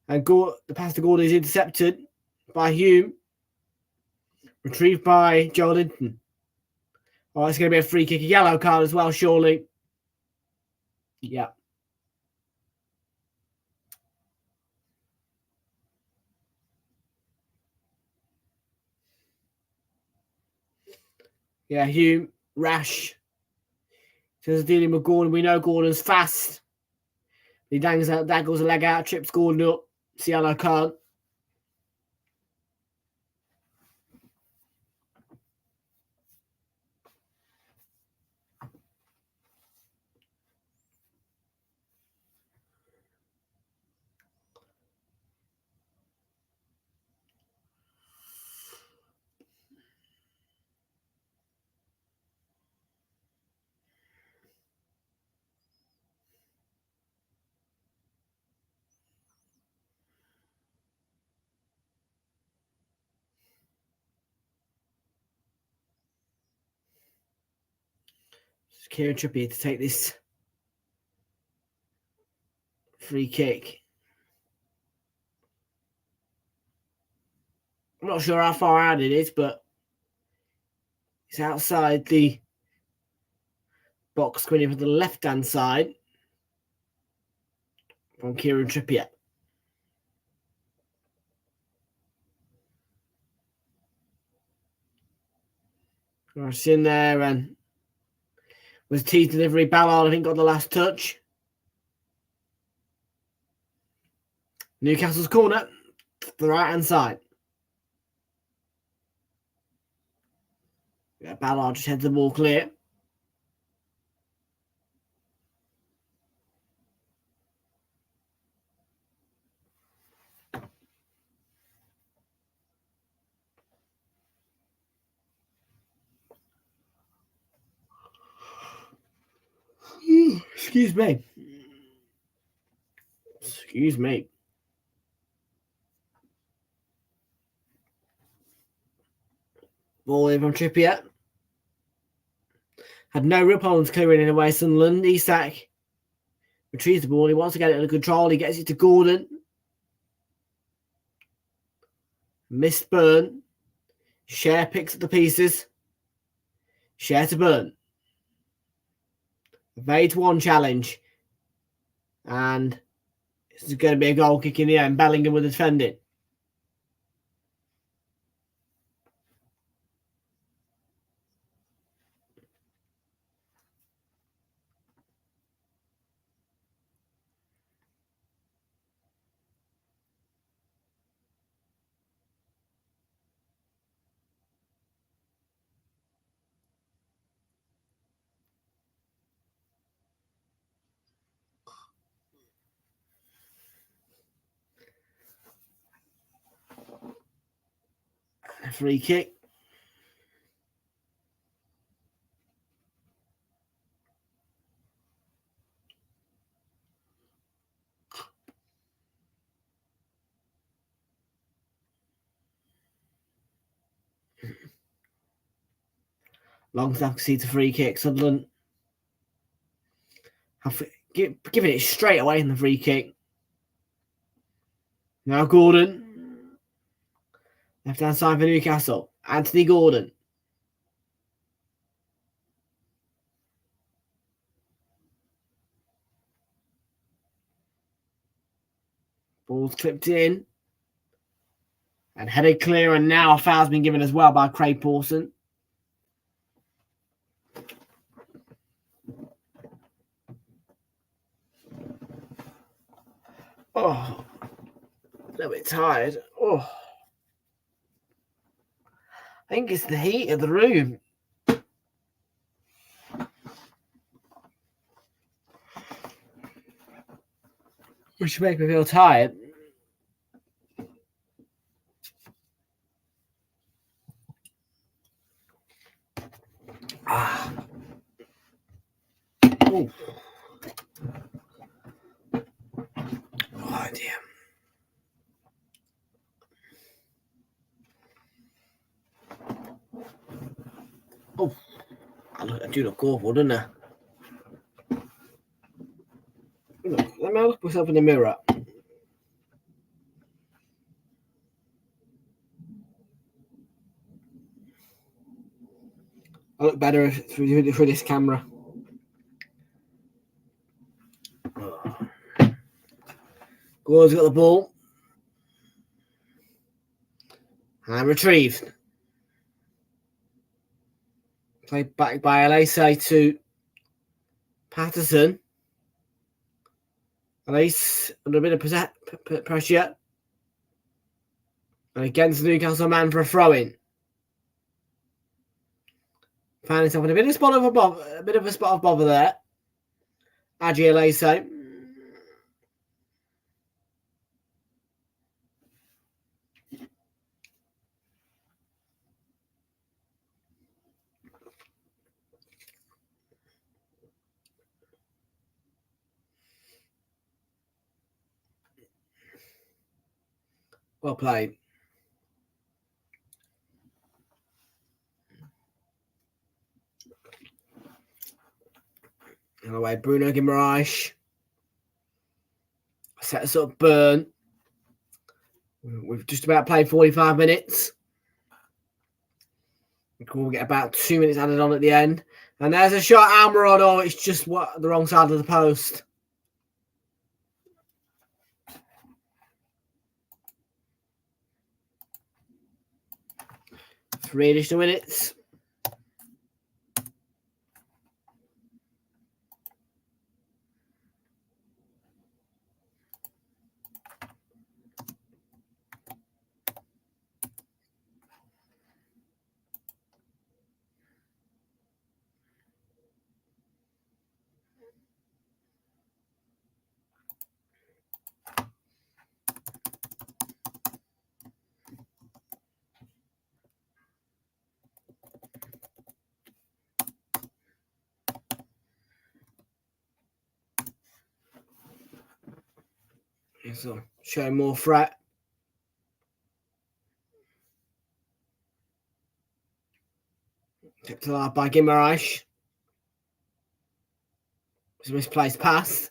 Speaker 2: And the pass to Gordon is intercepted by Hume. Retrieved by Joelinton. Oh, it's going to be a free kick, a yellow card as well, surely. Yeah. Yeah, Hume, rash. So dealing with Gordon. We know Gordon's fast. He dangles a leg out, trips Gordon up. It's a yellow card. Kieran Trippier to take this free kick. I'm not sure how far out it is, but it's outside the box screen for the left-hand side from Kieran Trippier. It's in there and was T's delivery. Ballard, I think, got the last touch. Newcastle's corner, the right-hand side. Yeah, Ballard just heads the ball clear. Excuse me. Excuse me. Ball in from Trippier. Had no real problems clearing it away. Sunderland. Isak retrieves the ball. He wants to get it under control. He gets it to Gordon. Missed Burn. Share picks up the pieces. Share to Burn. Evades one challenge. And this is going to be a goal kick in the end. Bellingham will defend it. A free kick. Longstaff concedes a free kick. Sunderland have given it straight away in the free kick. Now Gordon. Left-hand side for Newcastle. Anthony Gordon. Ball's clipped in. And headed clear. And now a foul's been given as well by Craig Pawson. Oh. A little bit tired. Oh. I think it's the heat of the room. Which makes me feel tired. Ah. Oh. Oh dear. Oh, I do look awful, don't I? Let me look myself in the mirror. I look better through this camera. Gordon's got the ball. And retrieved. Played back by Alese to Patterson. Alese under a bit of pressure. And against the Newcastle man for a throw-in. Found himself in a bit of a spot of bother there. Agi Alese. Well played. Anyway, Bruno Guimaraes sets up Burn. We've just about played 45 minutes. We'll get about 2 minutes added on at the end. And there's a shot, Almiron. Oh, it's just the wrong side of the post. Three additional minutes. So showing more threat. Kept alive by Guimaraes. It's a misplaced pass.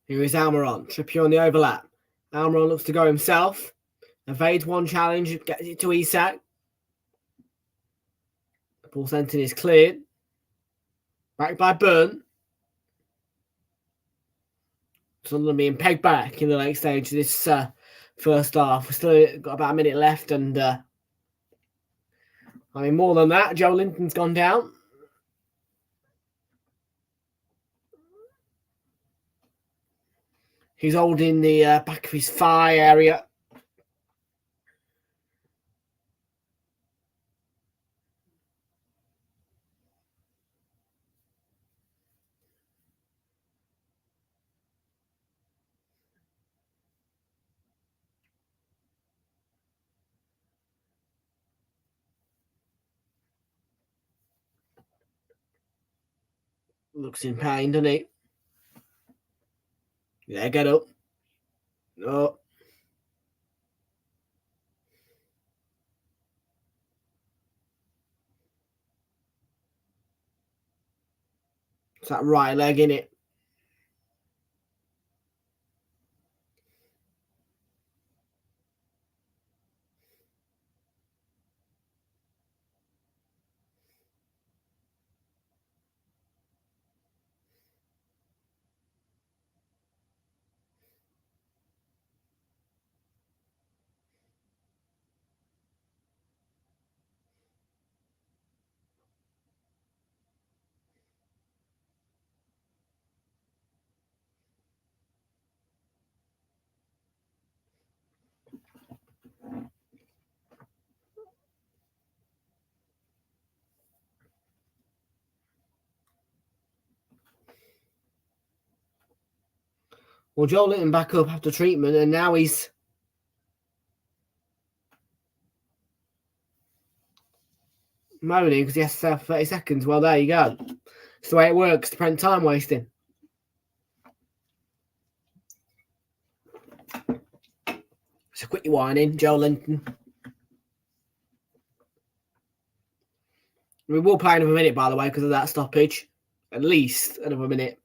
Speaker 2: Here is Almiron. Trippier on the overlap. Almiron looks to go himself. Evades one challenge. Gets it to Isak. The ball sent in is cleared. Back by Burn. Sunderland being pegged back in the late stage of this first half. We've still got about a minute left. And more than that, Joe Linton's gone down. He's holding the back of his thigh area. Looks in pain, doesn't he? Yeah, get up. Oh. It's that right leg, innit? Well, Joe Linton back up after treatment, and now he's moaning because he has to have 30 seconds. Well, there you go. It's the way it works to prevent time wasting. It's a quick whining, Joe Linton. We will play another minute, by the way, because of that stoppage. At least another minute.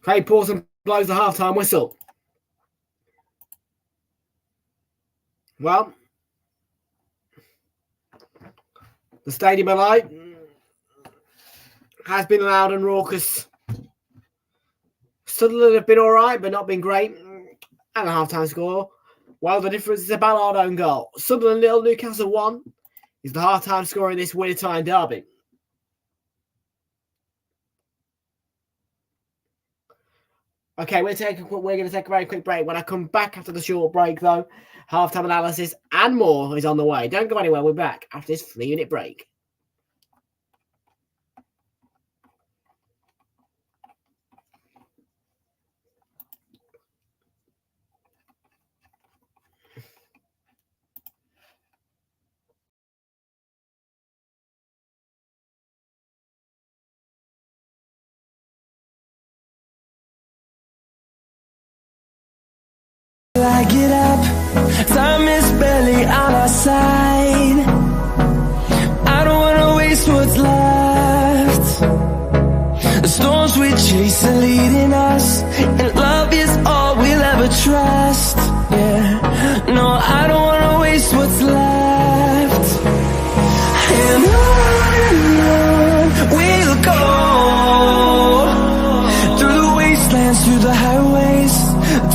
Speaker 2: Craig Pawson blows the half-time whistle. Well, the stadium alight. has been loud and raucous. Sunderland have been all right, but not been great. And a half-time score. Well, the difference is a Ballard own goal. Sunderland 0, Newcastle 1 is the half-time score in this Weird Time derby. Okay, we're going to take a very quick break. When I come back after the short break, though, half-time analysis and more is on the way. Don't go anywhere. We're back after this 3-minute break.
Speaker 1: I get up, time is barely on our side. I don't wanna waste what's left. The storms we chase are leading us, and love is all we'll ever trust. Yeah, no, I don't wanna waste what's left. And on we'll go, through the wastelands, through the highways,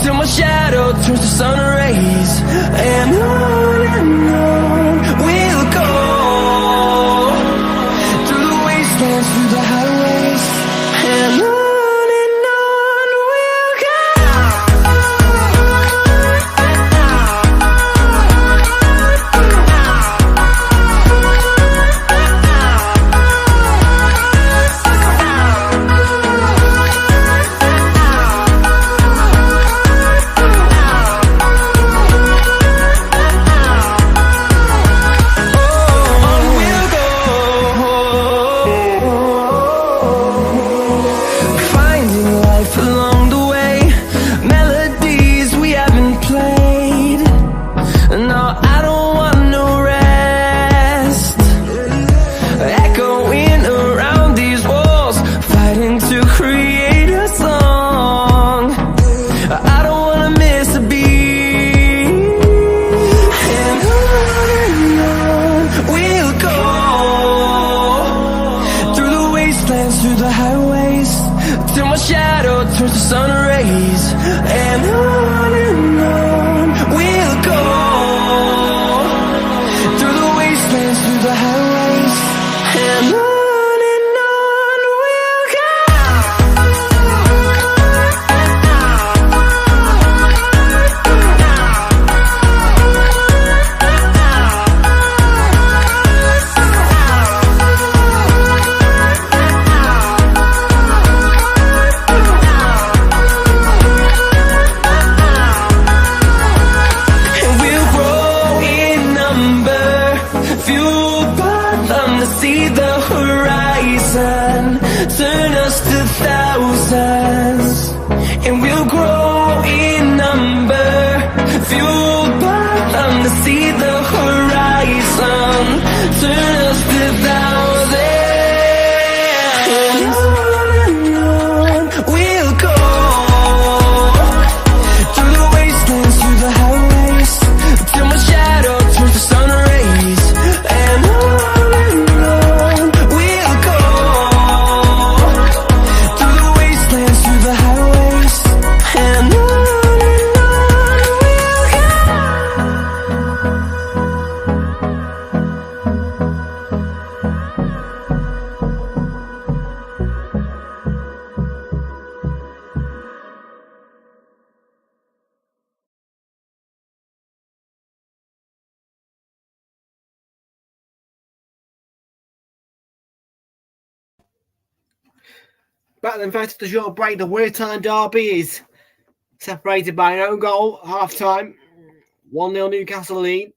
Speaker 1: till my shadow turns to sun rays. And on we'll go, through the wastelands, through the highways, and on we'll go.
Speaker 2: Back then, first the short break, the Weird Time derby is separated by an own goal, half time. 1-0 Newcastle lead.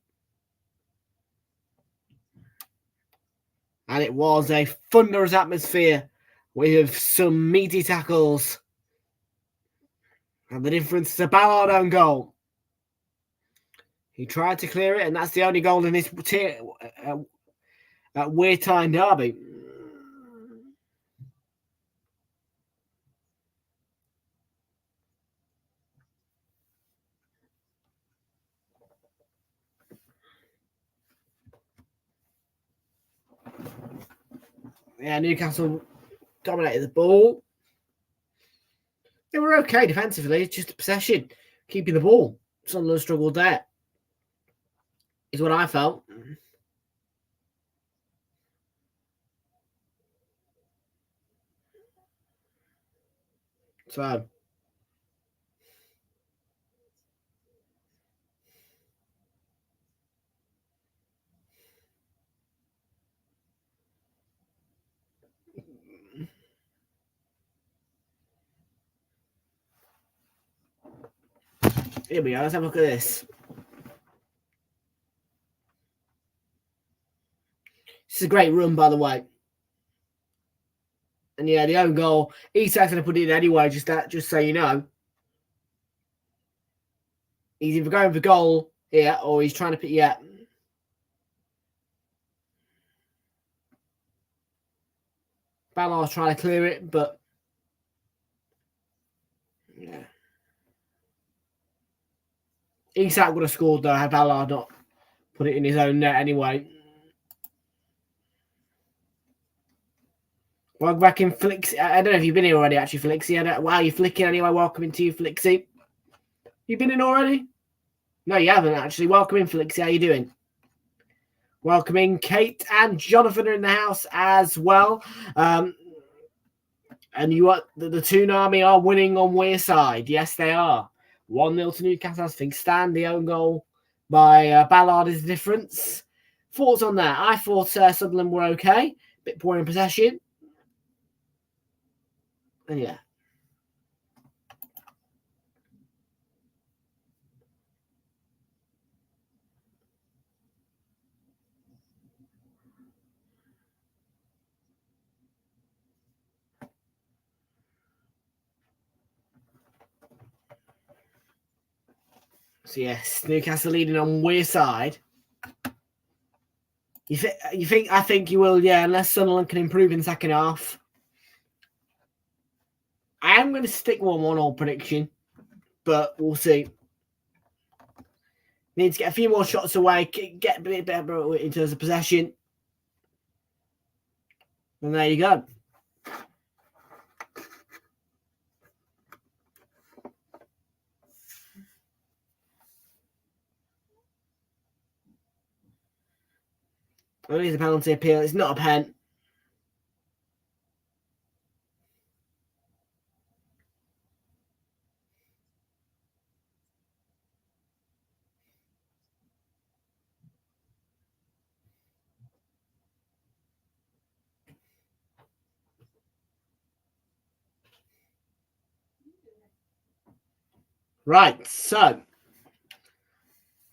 Speaker 2: And it was a thunderous atmosphere with some meaty tackles. And the difference is a Ballard own goal. He tried to clear it, and that's the only goal in this Weird Time derby. Yeah, Newcastle dominated the ball. They were okay defensively, it's just a possession, keeping the ball. Sunderland struggled there, is what I felt. So, here we go. Let's have a look at this. This is a great run, by the way. And yeah, the own goal. Isak's going to put it in anyway, just so you know. He's either going for goal here or he's trying to put, yeah. Ballard's trying to clear it, but yeah. Isak would have scored though had Ballard not put it in his own net anyway. Welcome back in Flixie. I don't know if you've been here already, actually, Flixie. Wow, you're flicking anyway. Welcome to you, Flixie. You been in already? No, you haven't, actually. Welcome in, Flixie. How you doing? Welcome in. Kate and Jonathan are in the house as well. And you are, the Toon Army are winning on Wearside. Yes, they are. 1-0 to Newcastle. I think Stan, the own goal by Ballard is the difference. Thoughts on that? I thought Sunderland were okay. Bit poor in possession. And yeah. So yes, Newcastle leading on Wearside. You think? I think you will, yeah, unless Sunderland can improve in the second half. I am going to stick 1-1 prediction, but we'll see. Need to get a few more shots away, get a bit better in terms of possession. And there you go. Only the penalty appeal. It's not a pen. Right, so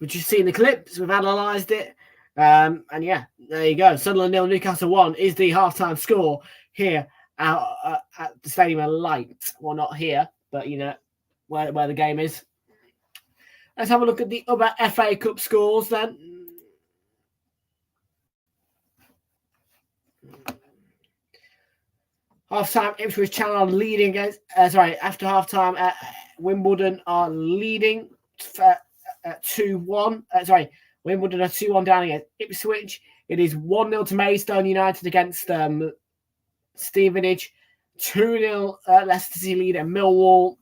Speaker 2: we've just seen the clips, we've analysed it, and yeah, there you go. Sunderland 0, Newcastle 1 is the halftime score here at the Stadium of Light. Well, not here, but you know where the game is. Let's have a look at the other FA Cup scores then. Half-time, Ipswich Town are leading against. After half-time, Wimbledon are leading 2-1. Wimbledon are 2-1 down against Ipswich. It is 1-0 to Maidstone United against Stevenage. 2-0 Leicester City lead at Millwall.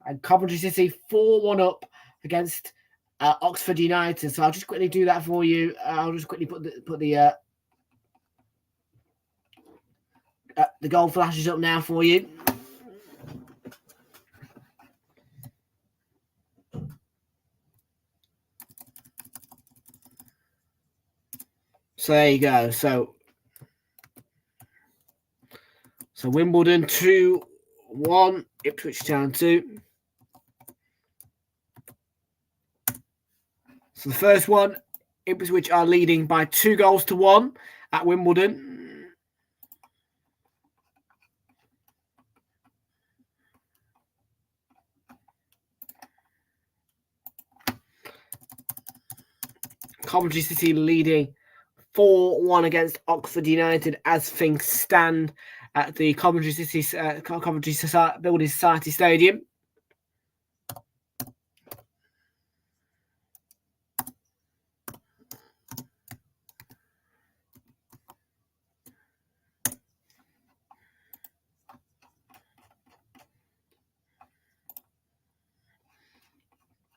Speaker 2: And Coventry City 4-1 up against Oxford United. So I'll just quickly do that for you. I'll just quickly put the goal flashes up now for you. So there you go. So Wimbledon 2-1, Ipswich Town 2. So the first one, Ipswich are leading by 2-1 at Wimbledon. Coventry City leading 4-1 against Oxford United as things stand at the Coventry Building Society Stadium.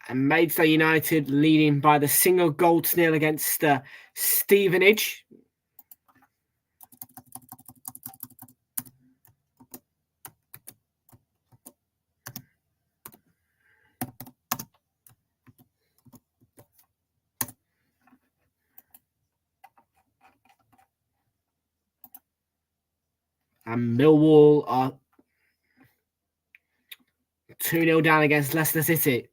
Speaker 2: And Newcastle United leading by the single goal to nil against Stevenage. And Millwall are 2-0 down against Leicester City.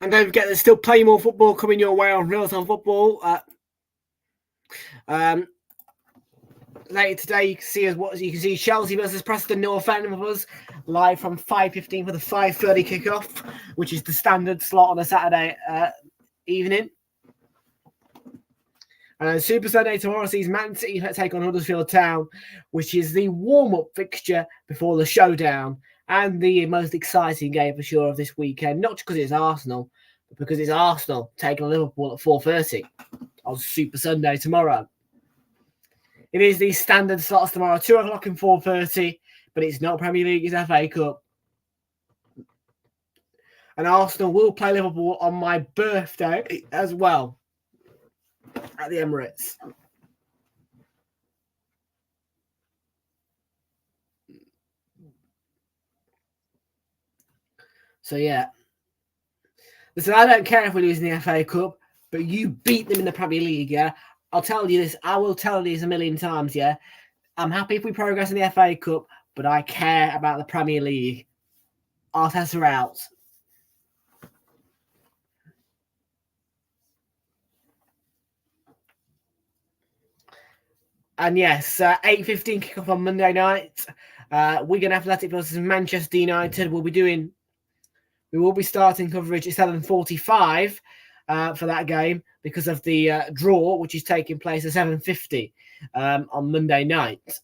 Speaker 2: And don't forget, there's still plenty more football coming your way on Realltom Football. Later today, you can see Chelsea versus Preston North End with us live from 5:15 for the 5:30 kickoff, which is the standard slot on a Saturday evening. And then Super Sunday tomorrow sees Man City take on Huddersfield Town, which is the warm-up fixture before the showdown and the most exciting game for sure of this weekend. Not just because it's Arsenal, but because it's Arsenal taking on Liverpool at 4:30 on Super Sunday tomorrow. It is the standard slots tomorrow, 2 o'clock and 4:30, but it's not Premier League, it's FA Cup. And Arsenal will play Liverpool on my birthday as well at the Emirates. So, yeah. Listen, I don't care if we lose in the FA Cup, but you beat them in the Premier League, yeah? I'll tell you this. I will tell you this a million times, yeah? I'm happy if we progress in the FA Cup, but I care about the Premier League. Arteta out. And yes, 8:15 kickoff on Monday night. Wigan Athletic versus Manchester United. We will be starting coverage at 7:45 for that game because of the draw, which is taking place at 7:50 on Monday night.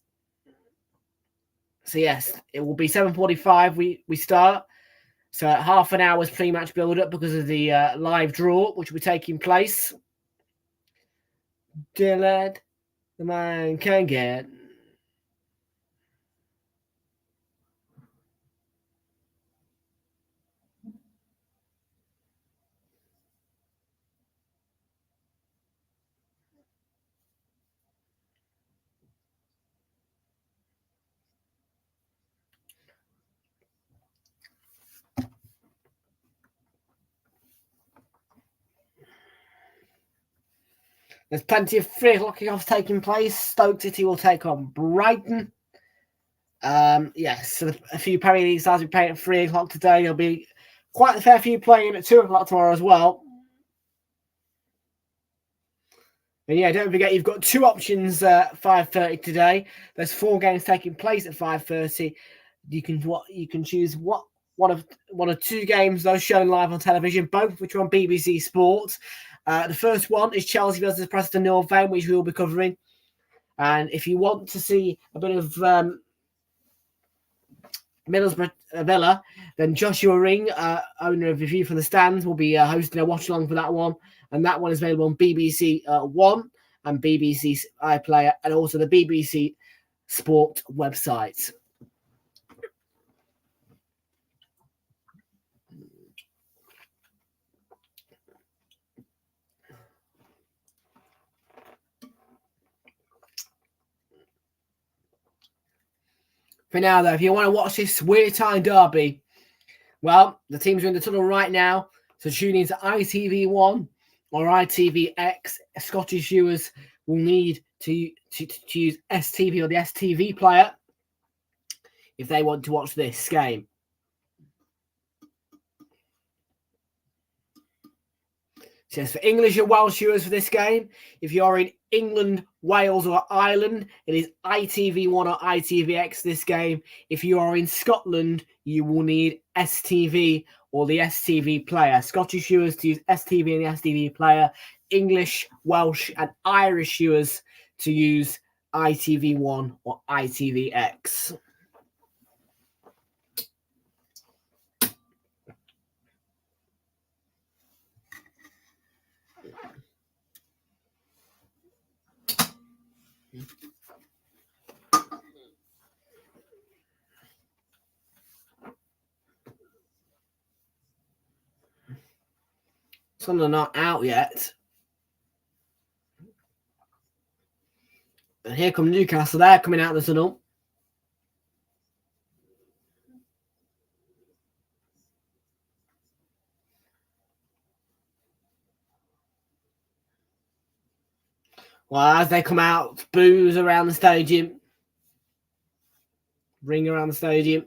Speaker 2: So yes, it will be 7:45. We start. So half an hour's pre-match build-up because of the live draw, which will be taking place. Dear lad, the man can get. There's plenty of 3 o'clock kickoffs taking place. Stoke City will take on Brighton. Yes, so a few Premier League sides will be playing at 3 o'clock today. There'll be quite a fair few playing at 2 o'clock tomorrow as well. And yeah, don't forget you've got 2 options 5:30 today. There's 4 games taking place at 5:30. You can choose one of 2 games those shown live on television, both which are on BBC Sport. The first one is Chelsea versus Preston North End, which we will be covering. And if you want to see a bit of Middlesbrough Villa, then Joshua Ring, owner of Review from the Stands, will be hosting a watch-along for that one. And that one is available on BBC One and BBC iPlayer and also the BBC Sport website. For now, though, if you want to watch this weird time derby, well, the teams are in the tunnel right now. So tune in to ITV1 or ITVX. Scottish viewers will need to use STV or the STV Player if they want to watch this game. So yes, for English and Welsh viewers for this game, if you're in England, Wales or Ireland, it is ITV1 or ITVX this game. If you are in Scotland, you will need STV or the STV Player. Scottish viewers to use STV and the STV Player. English, Welsh and Irish viewers to use ITV1 or ITVX. Sunderland not out yet. And here come Newcastle. They're coming out of the tunnel. Well, as they come out, boos around the stadium. Ring around the stadium.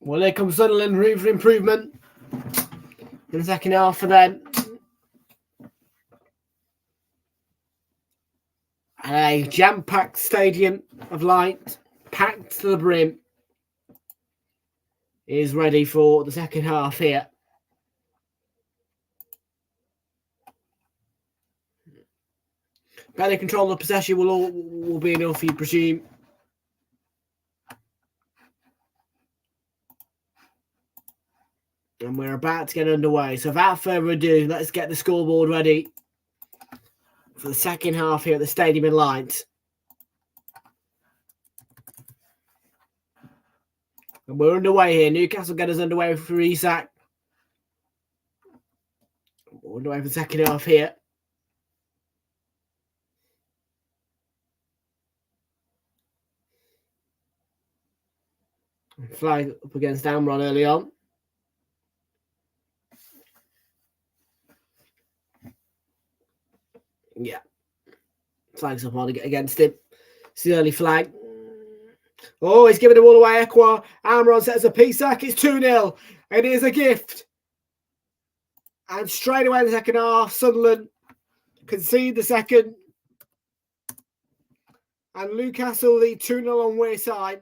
Speaker 2: Well, here comes Sunderland, room for improvement in the second half for them. And a jam-packed stadium of light, packed to the brim, is ready for the second half here. Better control of possession will be enough, you presume. And we're about to get underway. So without further ado, let's get the scoreboard ready for the second half here at the Stadium in Light. And we're underway here. Newcastle get us underway for Isak. We're underway for the second half here. Flag up against Amron early on. Yeah. Flag's up on against him. It's the early flag. Oh, he's giving the ball away. Expire. Amron sets a piece. It's 2-0. It is a gift. And straight away in the second half, Sunderland concede the second. And Newcastle lead 2-0 on Wayside.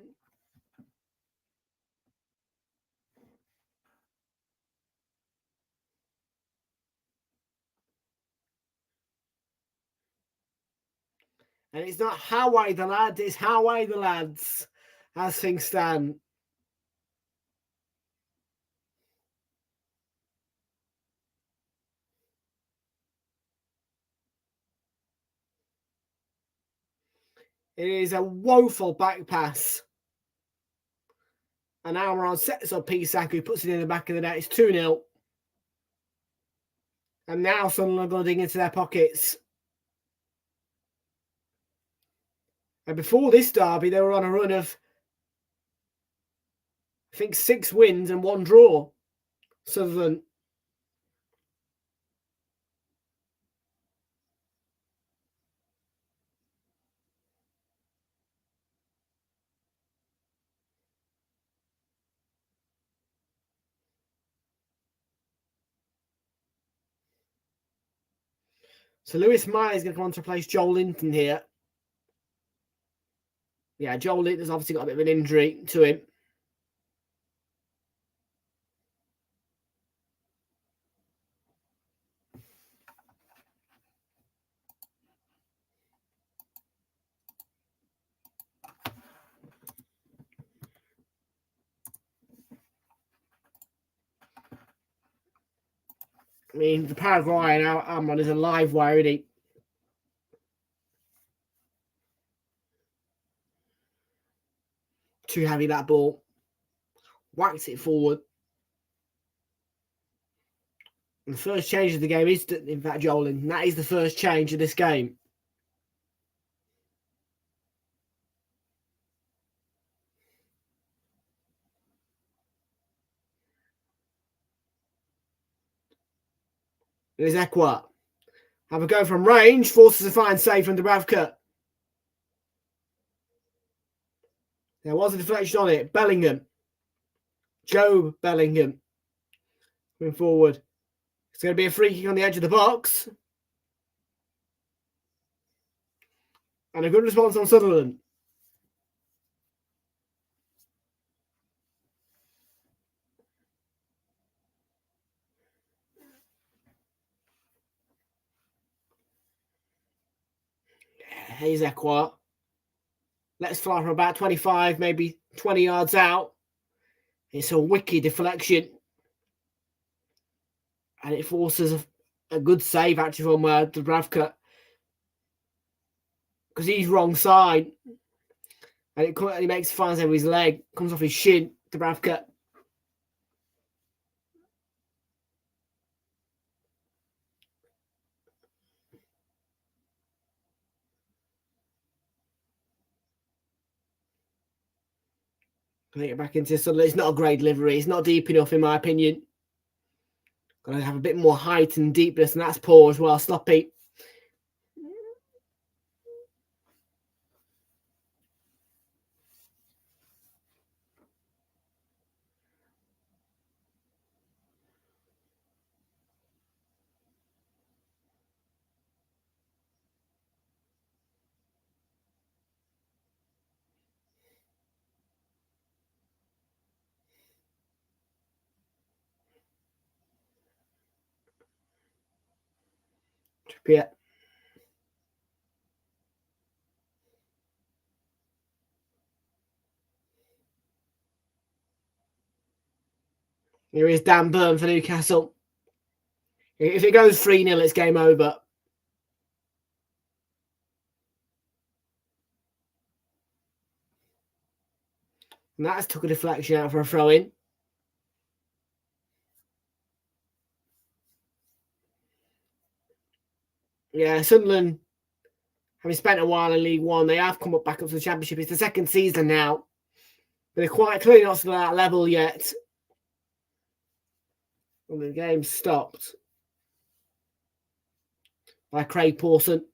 Speaker 2: And it's not Howay the lads, it's Howay the lads, as things stand. It is a woeful back pass. And Amron sets up Isak, who puts it in the back of the net. It's 2-0. And now Sunderland are going into their pockets. And before this derby, they were on a run of, I think, 6 wins and 1 draw. Sunderland. So Lewis Meyer is going to come on to replace Joel Linton here. Yeah, Joel Linton's obviously got a bit of an injury to him. I mean, the Paraguayan Amron is a live wire, isn't he? Too heavy, that ball. Whacks it forward. And the first change of the game is, in fact, Jolin. That is the first change of this game. It is Ekwa. Have a go from range. Forces a fine save from Dubravka. There was a deflection on it. Bellingham. Joe Bellingham. Moving forward. It's going to be a free kick on the edge of the box. And a good response on Sunderland. Here's Expire. Let's fly from about 25, maybe 20 yards out. It's a wicked deflection. And it forces a good save, actually, from Dubravka. Because he's wrong side. And he makes a fine save with his leg. Comes off his shin, Dubravka. Can I get back into Sunderland? It's not a great delivery. It's not deep enough, in my opinion. Got to have a bit more height and deepness, and that's poor as well. Sloppy. Yeah. Here is Dan Burn for Newcastle. If it goes 3-0, it's game over. And that's took a deflection out for a throw-in. Yeah, Sunderland, having spent a while in League One, they have come back up to the Championship. It's the second season now. But they're quite clearly not to that level yet. And the game stopped by Craig Pawson.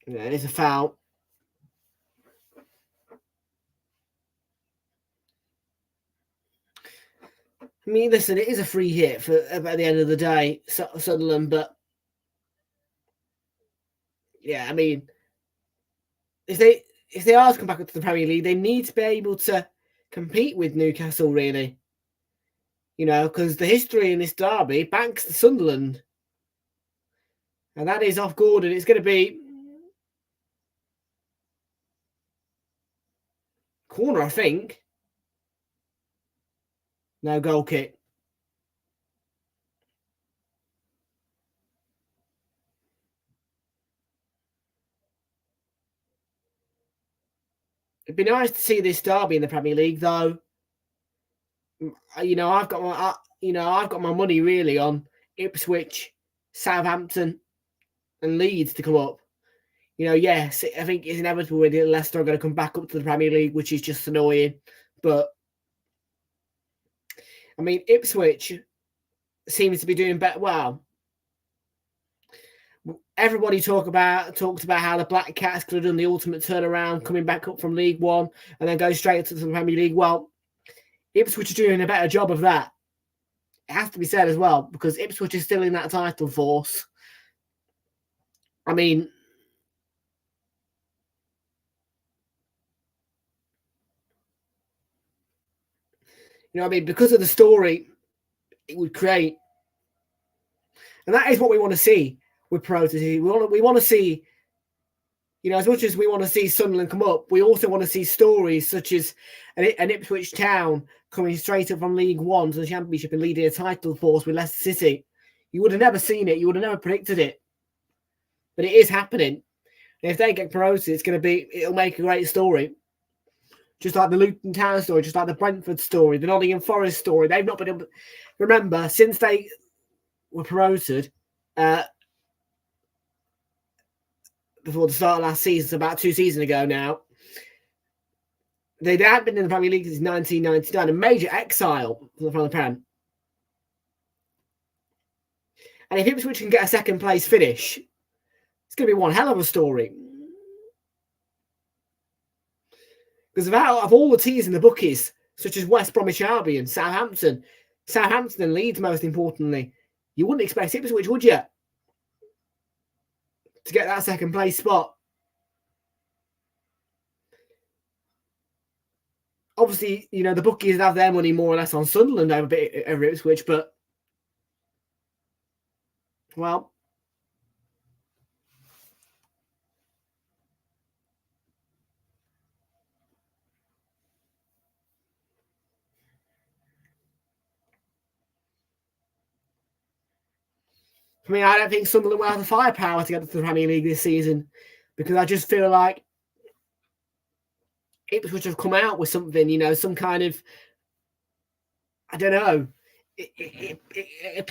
Speaker 2: Yeah, it is a foul. I mean, listen, it is a free hit for at the end of the day, Sunderland, but yeah, I mean, if they are to come back up to the Premier League, they need to be able to compete with Newcastle, really. You know, because the history in this derby backs the Sunderland. And that is off Gordon. It's going to be corner, I think. No, goal kick. It'd be nice to see this derby in the Premier League, though. You know, I've got my money really on Ipswich, Southampton, and Leeds to come up. You know, yes, I think it's inevitable that Leicester are going to come back up to the Premier League, which is just annoying. But I mean, Ipswich seems to be doing better. Well, everybody talked about how the Black Cats could have done the ultimate turnaround, coming back up from League One and then go straight to the Premier League. Well, Ipswich are doing a better job of that. It has to be said as well, because Ipswich is still in that title force. I mean, you know what I mean? Because of the story it would create. And that is what we want to see with Proteas. We want to see, you know, as much as we want to see Sunderland come up, we also want to see stories such as an Ipswich Town coming straight up from League One to the Championship and leading a title force with Leicester City. You would have never seen it. You would have never predicted it. But it is happening. And if they get promoted, it'll make a great story. Just like the Luton Town story, just like the Brentford story, the Nottingham Forest story. They've not been able to remember since they were promoted before the start of last season, so about 2 seasons ago now. They had been in the Premier League since 1999, a major exile from the Prem. And if Ipswich can get a second place finish, it's going to be one hell of a story. Because of all the teams in the bookies, such as West Bromwich Albion, Southampton and Leeds, most importantly, you wouldn't expect Ipswich, would you, to get that second place spot? Obviously, you know, the bookies have their money more or less on Sunderland over Ipswich, but, well, for me, I don't think Sunderland will have the firepower to get to the Premier League this season, because I just feel like Ipswich have come out with something, you know, some kind of, I don't know.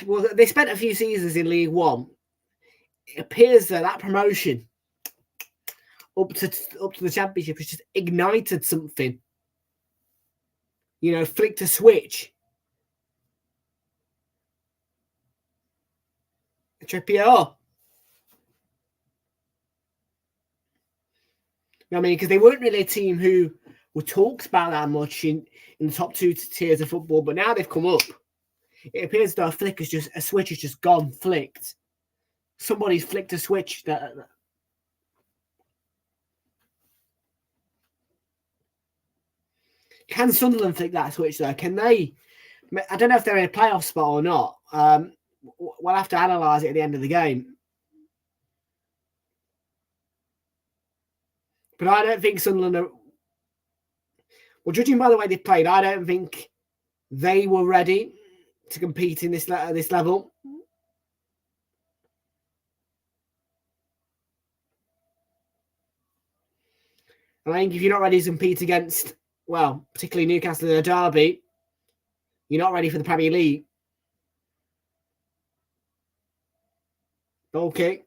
Speaker 2: Well, they spent a few seasons in League One. It appears that promotion up to the Championship has just ignited something. You know, flicked a switch. Trippier. I mean, because they weren't really a team who were talked about that much in the top two tiers of football, but now they've come up. It appears that a switch has just gone flicked. Somebody's flicked a switch that. Can Sunderland flick that switch though? Can they? I don't know if they're in a playoff spot or not. We'll have to analyse it at the end of the game. But I don't think Sunderland are. Well, judging by the way they played, I don't think they were ready to compete in this level. And I think if you're not ready to compete against, well, particularly Newcastle in a derby, you're not ready for the Premier League. Okay.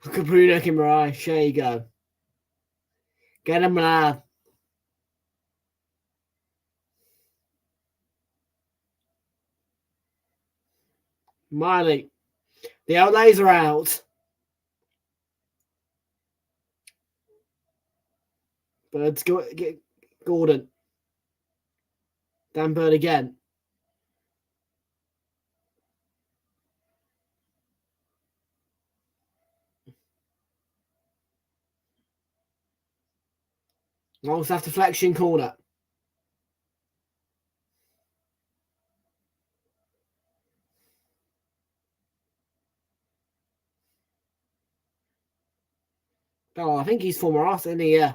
Speaker 2: Look at Bruno Guimaraes. There you go. Get him, lad. Miley. The outlays are out. Birds get Gordon. Dan Bird again. Also have deflection corner. Oh, I think he's former Arsenal, isn't he? Yeah.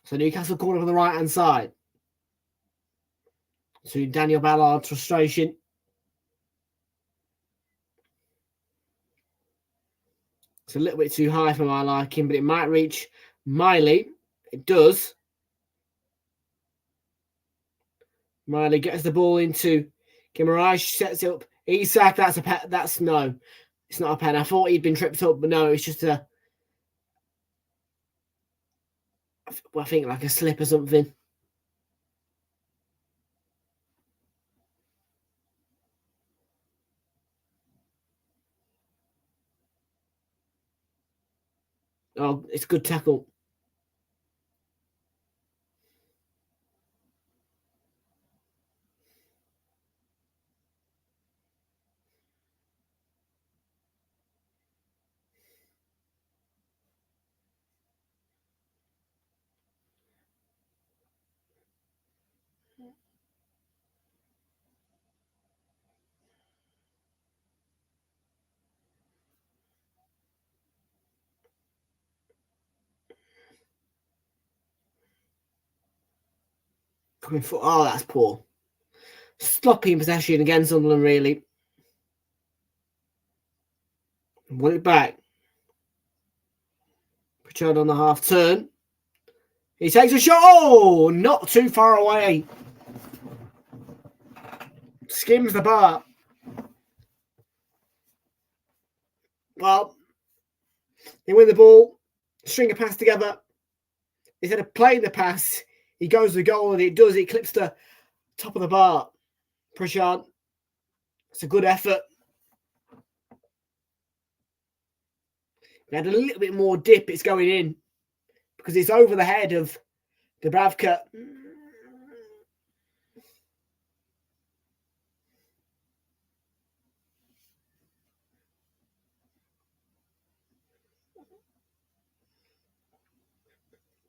Speaker 2: So Newcastle corner on the right-hand side. To Daniel Ballard's frustration. It's a little bit too high for my liking, but it might reach Miley. It does. Miley gets the ball into Guimaraes, sets it up. Isak, that's a pen. That's no. It's not a pen. I thought he'd been tripped up, but no, it's just I think like a slip or something. Oh, it's a good tackle. Coming for that's poor. Sloppy in possession against Sunderland, really. Won it back. Pritchard on the half turn. He takes a shot. Oh, not too far away. skims the bar. Well, they win the ball, string a pass together. Instead of playing the pass, he goes to the goal and it clips the top of the bar. Prashant, it's a good effort. We had a little bit more dip, it's going in because it's over the head of Dubravka.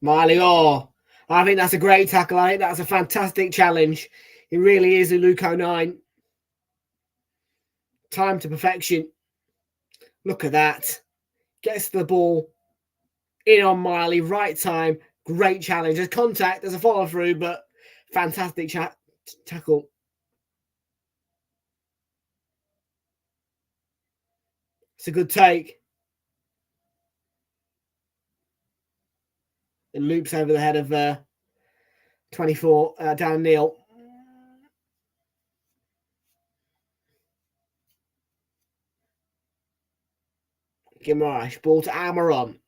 Speaker 2: Miley, I think that's a great tackle. I think that's a fantastic challenge. It really is a Luco 9. Time to perfection. Look at that. Gets the ball in on Miley, right time. Great challenge. There's contact, there's a follow through, but fantastic tackle. It's a good take. It loops over the head of 24, Dan Neil. Guimaraes, ball to Almiron.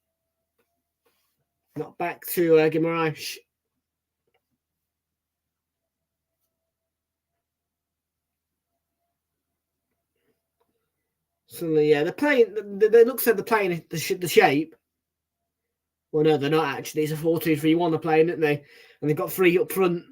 Speaker 2: Not back to Guimaraes. Suddenly, yeah, they're playing. They looks like they're playing the shape. Well, no, they're not actually. It's a 4-2-3-1 they're playing, aren't they? And they've got 3 up front.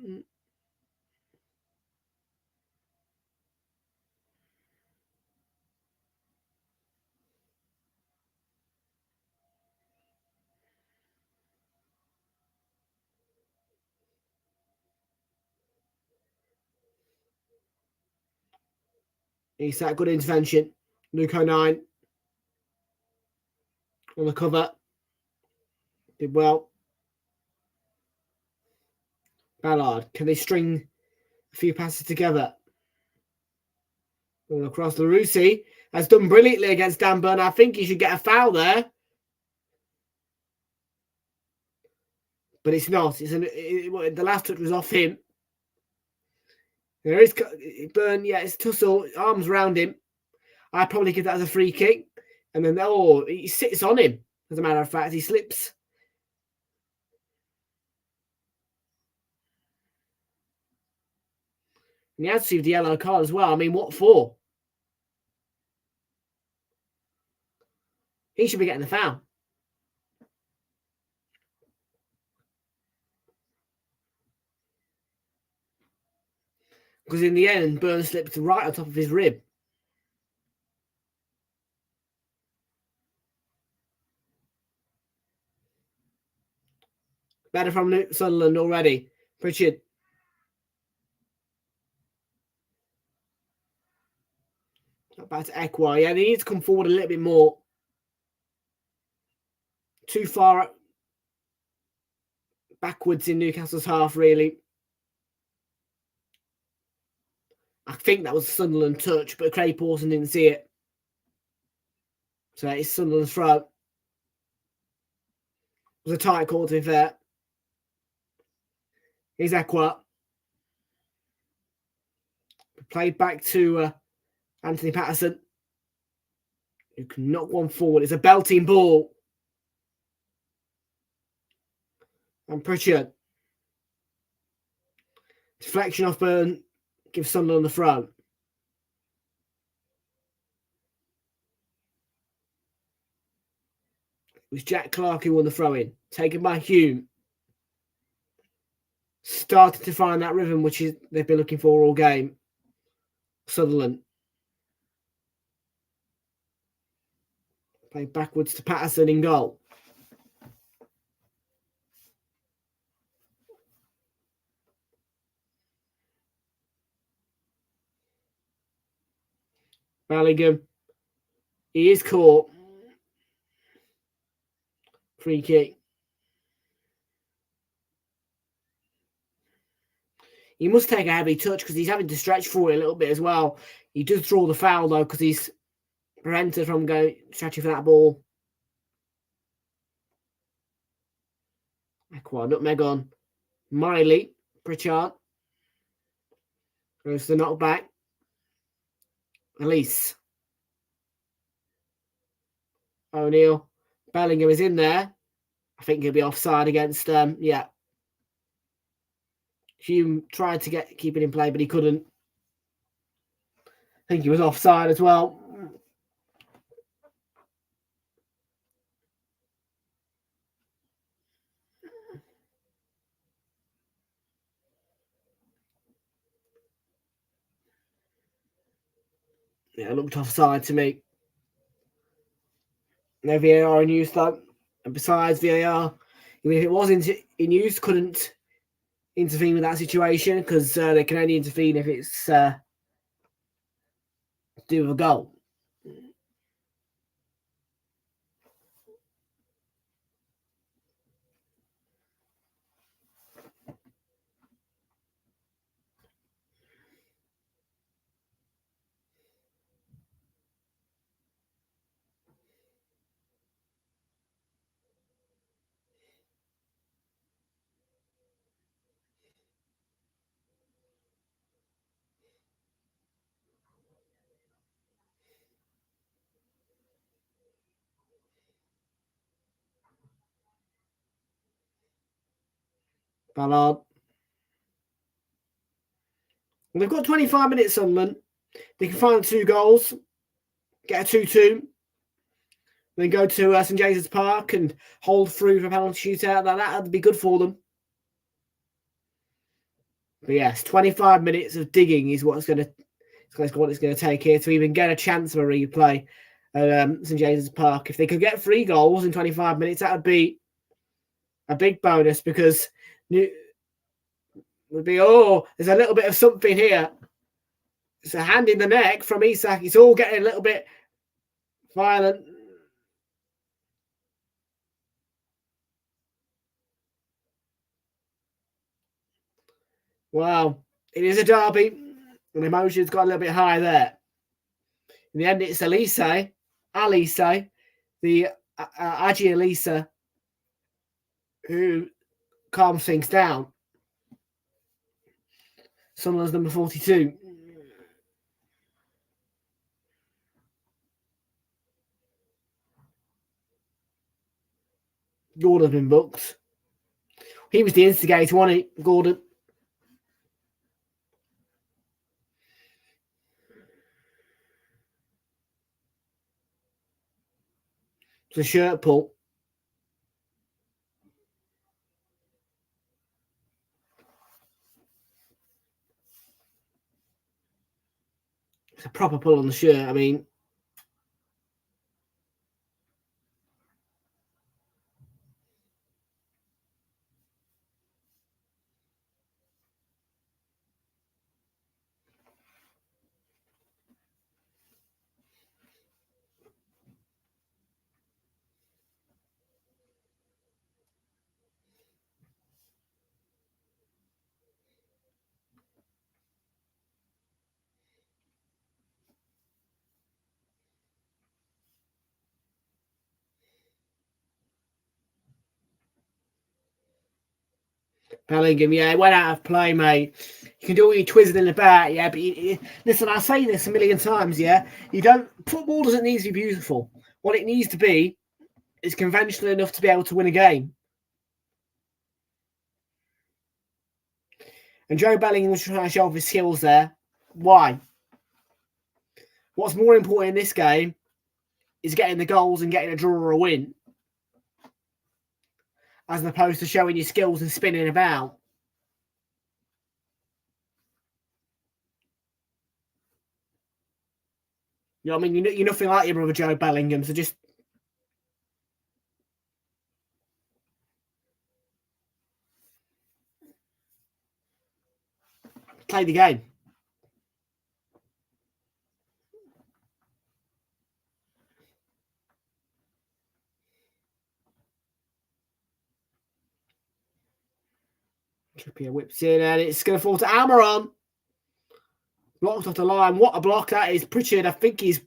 Speaker 2: He's that good intervention. Luco 9 on the cover. Did well. Ballard, can they string a few passes together? Going across, Larousse has done brilliantly against Dan Burn. I think he should get a foul there. But it's not. The last touch was off him. There is Burn, yeah, it's tussle, arms around him. I'd probably give that as a free kick. And then, he sits on him. As a matter of fact, he slips. And he has received the yellow card as well. I mean, what for? He should be getting the foul. Because in the end, Burn slipped right on top of his rib. Better from Sunderland already. Pritchard. Back to Expire. Yeah, they need to come forward a little bit more. Too far backwards in Newcastle's half, really. I think that was a Sunderland touch, but Craig Pawson didn't see it. So it's Sunderland's throw. It was a tight call, to be fair. Here's Expire. Played back to Anthony Patterson, who can knock one forward. It's a belting ball. And Pritchard. Deflection off Burn. Gives Sunderland the throw. It was Jack Clark who won the throw in. Taken by Hume. Started to find that rhythm which they've been looking for all game. Sunderland. Played backwards to Patterson in goal. Bellingham. He is caught. Free kick. He must take a heavy touch because he's having to stretch for it a little bit as well. He does draw the foul though because he's prevented from stretching for that ball. Expire, nutmeg on. Miley, Pritchard. Goes to the knockback. Elise. O'Neill. Bellingham is in there. I think he'll be offside against yeah. Hume tried to keep it in play, but he couldn't. I think he was offside as well. Yeah, it looked offside to me. No VAR in use though. And besides VAR, even if it was in use, couldn't intervene with that situation because they can only intervene if it's to do with a goal. Ballard. Well, they've got 25 minutes, Sunderland. They can find 2 goals, get a 2-2, then go to St James's Park and hold through for a penalty shootout. That'd be good for them. But yes, 25 minutes of digging is what it's going to take here to even get a chance of a replay at St James's Park. If they could get 3 goals in 25 minutes, that would be a big bonus because would be, there's a little bit of something here. It's a hand in the neck from Isak. It's all getting a little bit violent. Wow. It is a derby. And emotions got a little bit high there. In the end, it's Alice, the Agi Elisa, who calms things down. Sunderland's number 42. Gordon's been booked. He was the instigator, wasn't he, Gordon? It's a shirt pull. It's a proper pull on the shirt. I mean, Bellingham, yeah, it went out of play, mate. You can do all your twizzling in the bat, yeah, but listen, I say this a million times, yeah. Football doesn't need to be beautiful. What it needs to be is conventional enough to be able to win a game. And Joe Bellingham was trying to show off his skills there. Why? What's more important in this game is getting the goals and getting a draw or a win, as opposed to showing your skills and spinning about. You know what I mean? You're nothing like your brother Joe Bellingham, so just play the game. Trippier whips in and it's going to fall to Almiron. Blocked off the line. What a block that is. Pritchard, I think he's...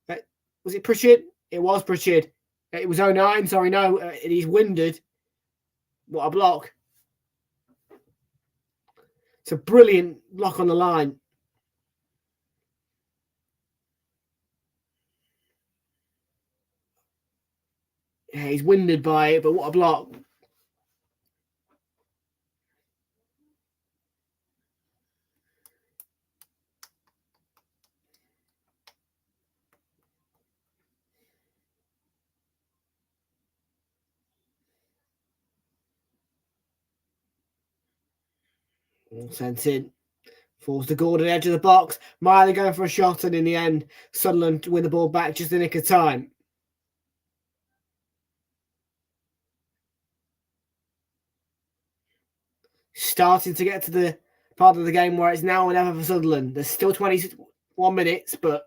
Speaker 2: Was it Pritchard? It was Pritchard. It was 09, sorry, no. He's winded. What a block. It's a brilliant block on the line. Yeah, he's winded by it, but what a block. All sent in. Falls to Gordon, edge of the box. Miley going for a shot, and in the end, Sunderland win the ball back just in the nick of time. Starting to get to the part of the game where it's now or never for Sunderland. There's still 21 minutes, but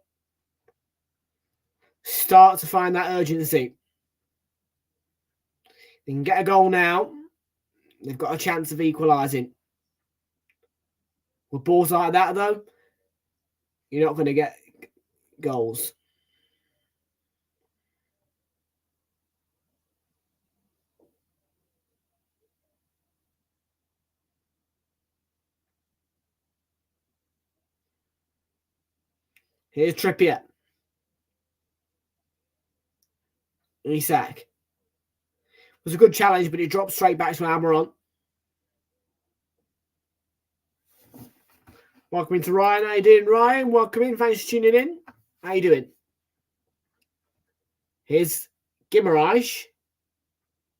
Speaker 2: start to find that urgency. They can get a goal now. They've got a chance of equalising. With balls like that, though, you're not going to get goals. Here's Trippier. Isak. It was a good challenge, but it dropped straight back to Almiron. Welcome into Ryan. How you doing, Ryan? Welcome in. Thanks for tuning in. How you doing? Here's Guimaraes.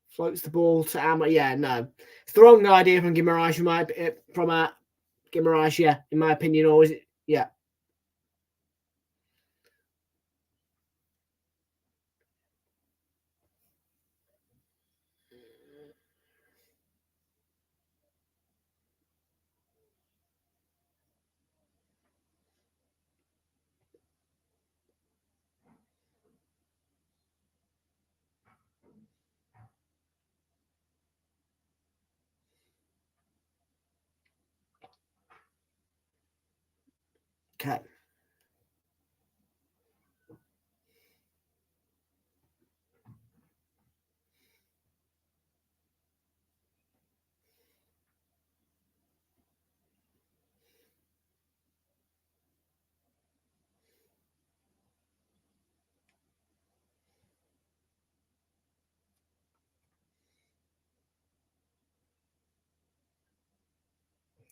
Speaker 2: Floats the ball to Almiron. Yeah, no. It's the wrong idea from Guimaraes, Guimaraes, yeah, in my opinion. Or is it? Yeah. Okay.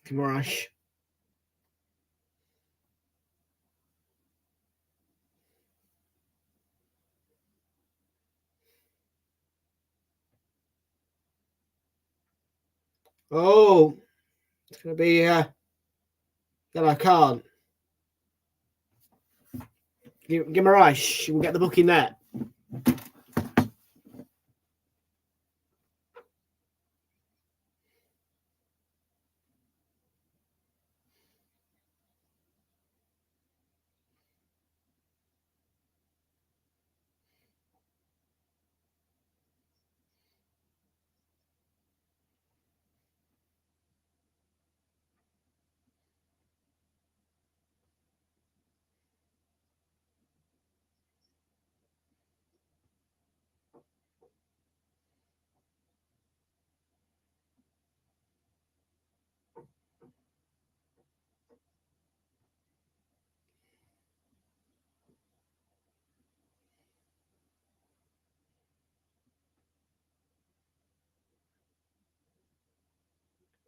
Speaker 2: Guimaraes. Oh, it's going to be yellow card. Guimaraes will get the booking there.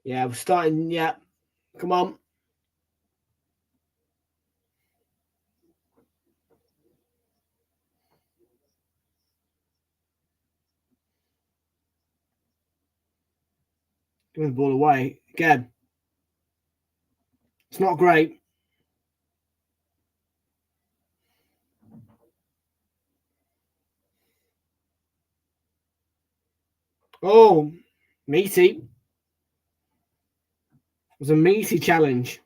Speaker 2: Yeah, we're starting. Yeah, come on. Giving the ball away again. It's not great. Oh, meaty. It was a meaty challenge.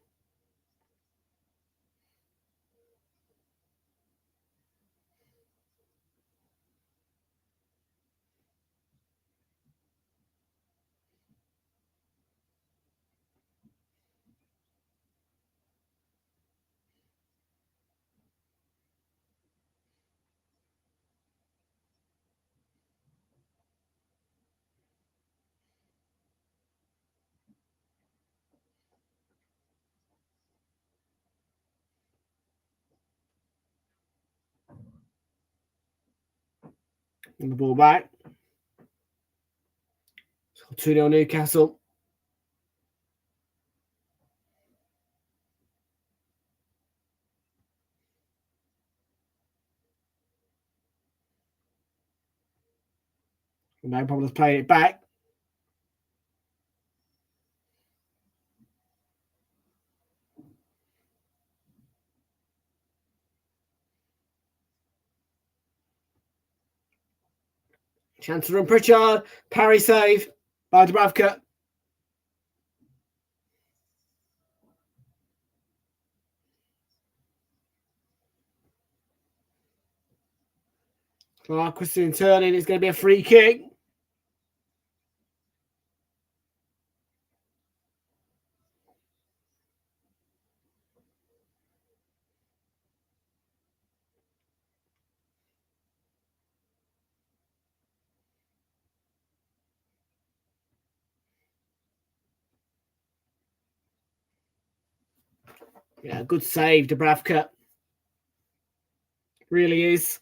Speaker 2: And the ball back. 2-0 Newcastle. No problems playing it back. Chance to run Pritchard. Parry save by Dubravka. Clark Christian turning. It's going to be a free kick. Yeah, good save, Dubravka. Really is.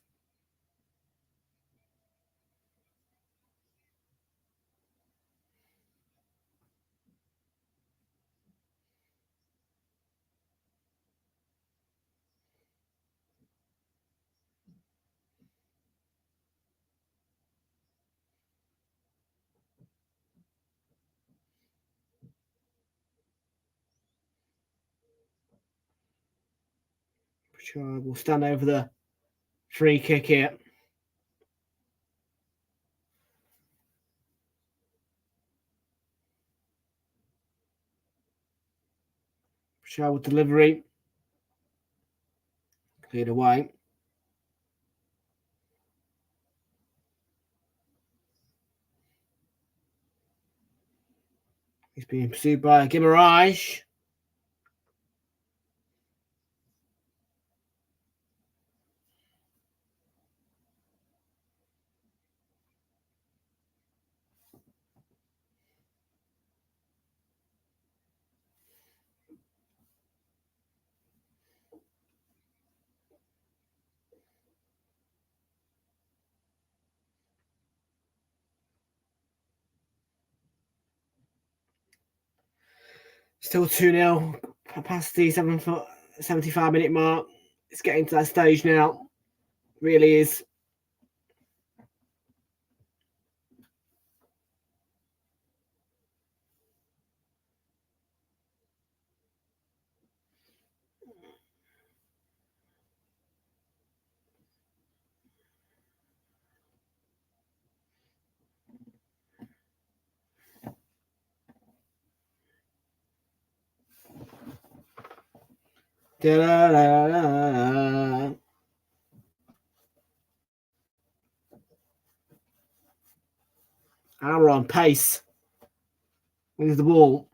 Speaker 2: Pritchard will stand over the free kick here. Pritchard with delivery. Cleared away. He's being pursued by Guimaraes. Still 2-0 past the 75-minute mark. It's getting to that stage now. Really is. Da-da-da-da-da. And we're on pace. Wins the ball.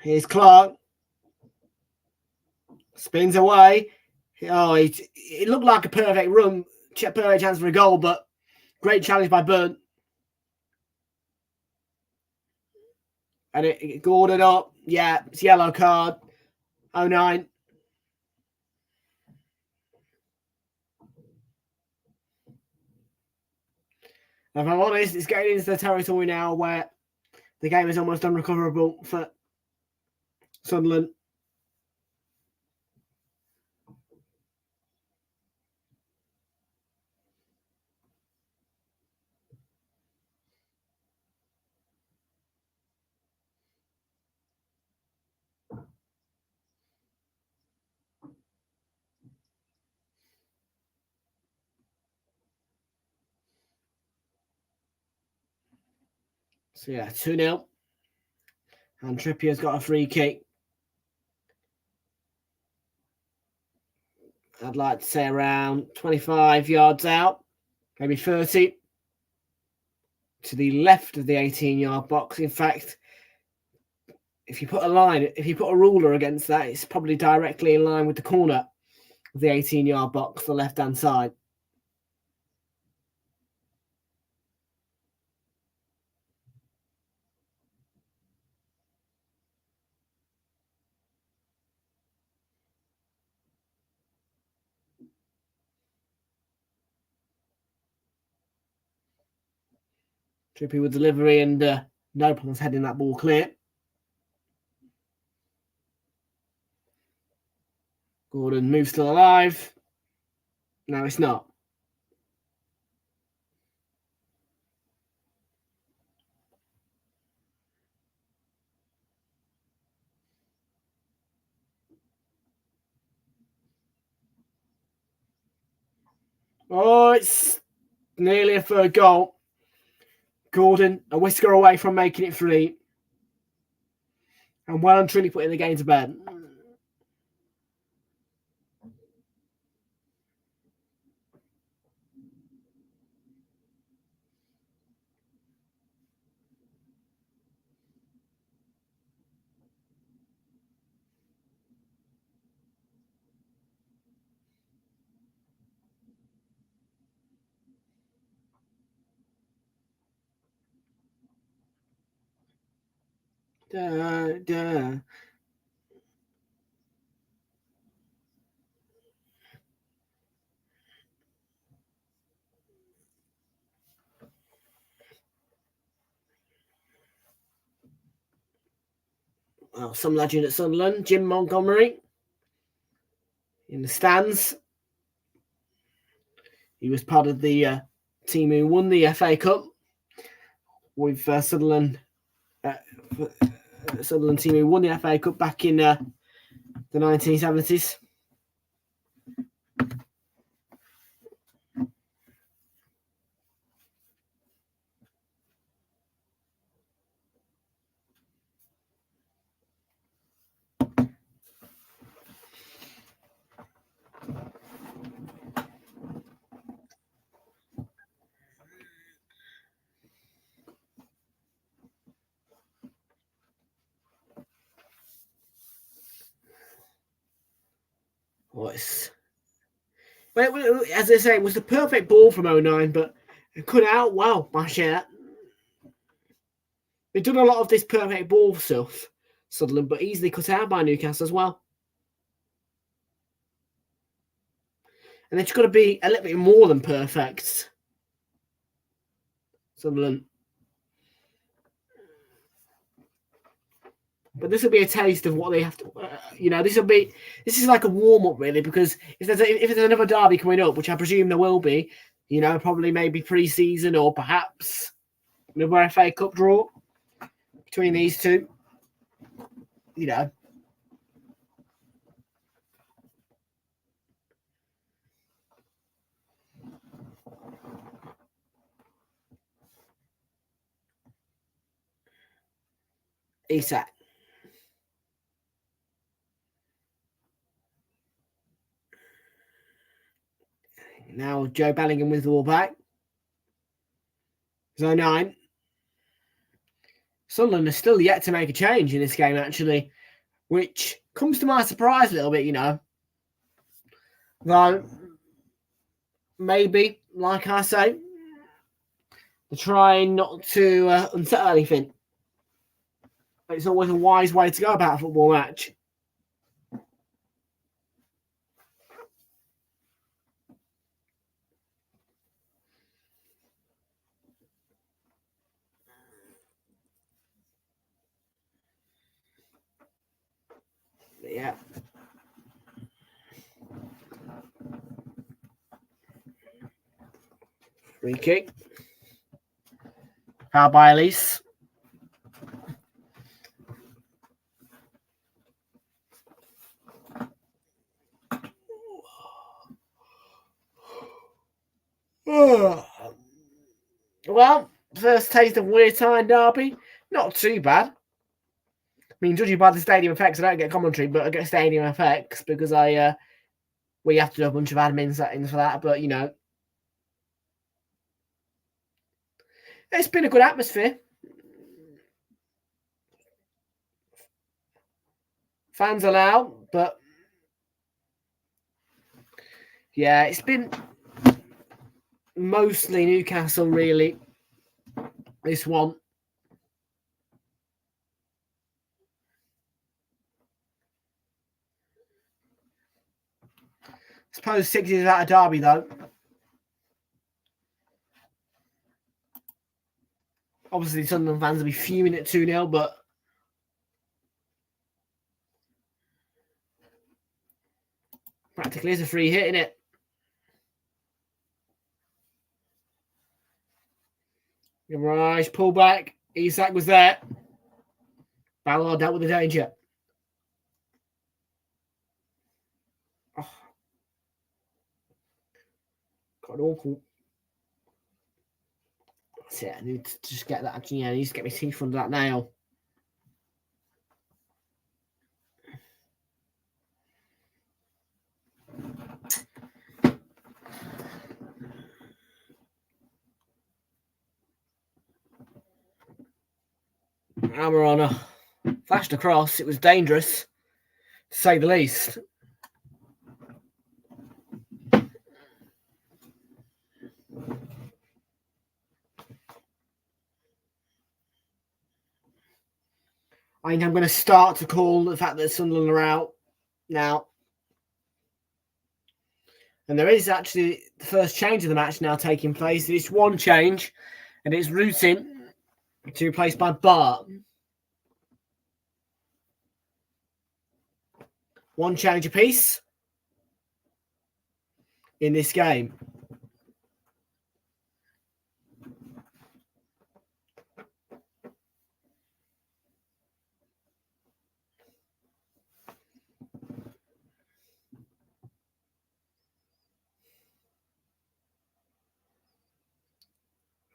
Speaker 2: Here's Clark. Spins away. Oh, it looked like a perfect run. Perfect chance for a goal, but great challenge by Burnt. And it Gordon up. Yeah, it's yellow card. 09. If I'm honest, it's getting into the territory now where the game is almost unrecoverable for Sunderland. So yeah, 2-0. And Trippier's got a free kick. I'd like to say around 25 yards out, maybe 30. to the left of the 18-yard box. In fact, if you put a ruler against that, it's probably directly in line with the corner of the 18-yard box, the left-hand side. Trippy with delivery and no problems heading that ball clear. Gordon moves still alive. No, it's not. Oh, it's nearly a third goal. Gordon, a whisker away from making it 3. And well and truly putting the game to bed. Well, some legend at Sunderland, Jim Montgomery, in the stands. He was part of the team who won the FA Cup with Sunderland. Sunderland team who won the FA Cup back in the 1970s. As I say, it was the perfect ball from 09, but it cut out well by Shea. They've done a lot of this perfect ball stuff, Sunderland, but easily cut out by Newcastle as well. And it's got to be a little bit more than perfect, Sunderland. But this will be a taste of what they have to, this is like a warm-up, really, because if there's another derby coming up, which I presume there will be, probably maybe pre-season or perhaps another FA Cup draw between these two, Isak. Now Joe Bellingham with the ball back. Zone 9. Sunderland are still yet to make a change in this game, actually, which comes to my surprise a little bit, Though, maybe, like I say, they're trying not to unsettle anything. It's always a wise way to go about a football match. Yeah. Free kick. Foul by Elise. Well, first taste of Weird Time Derby. Not too bad. I mean, judging by the stadium effects, I don't get commentary, but I get stadium effects because we have to do a bunch of admin settings for that. But, It's been a good atmosphere. Fans are loud, but yeah, it's been mostly Newcastle, really. This one. I suppose 6 is out of Derby, though. Obviously, Sunderland fans will be fuming at 2-0, but practically it's a free hit, innit? Right, pull back. Isak was there. Ballard dealt with the danger. Oh. Got awful. That's it. I need to just get that. Yeah, I need to get my teeth under that nail. Hammer on a flashed across. It was dangerous, to say the least. I think I'm going to start to call the fact that Sunderland are out now. And there is actually the first change of the match now taking place. It's one change, and it's Routin to be replaced by Bart. One change apiece in this game.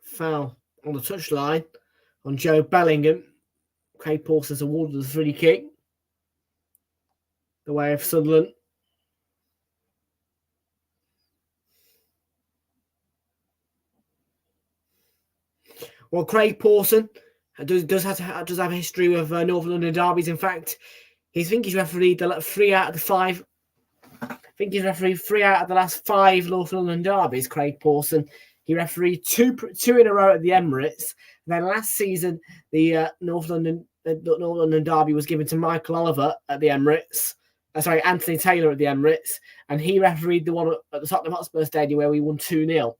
Speaker 2: Foul on the touchline on Joe Bellingham. Craig Paulson's awarded the free kick. The way of Sunderland. Well, Craig Pawson does have a history with North London derbies. In fact, I think he's refereed 3 out of the 5. I think he's refereed 3 out of the last 5 North London derbies. Craig Pawson. He refereed two in a row at the Emirates. Then last season, the North London derby was given to Michael Oliver at the Emirates. Anthony Taylor at the Emirates, and he refereed the one at the Tottenham Hotspur Stadium where we won 2-0.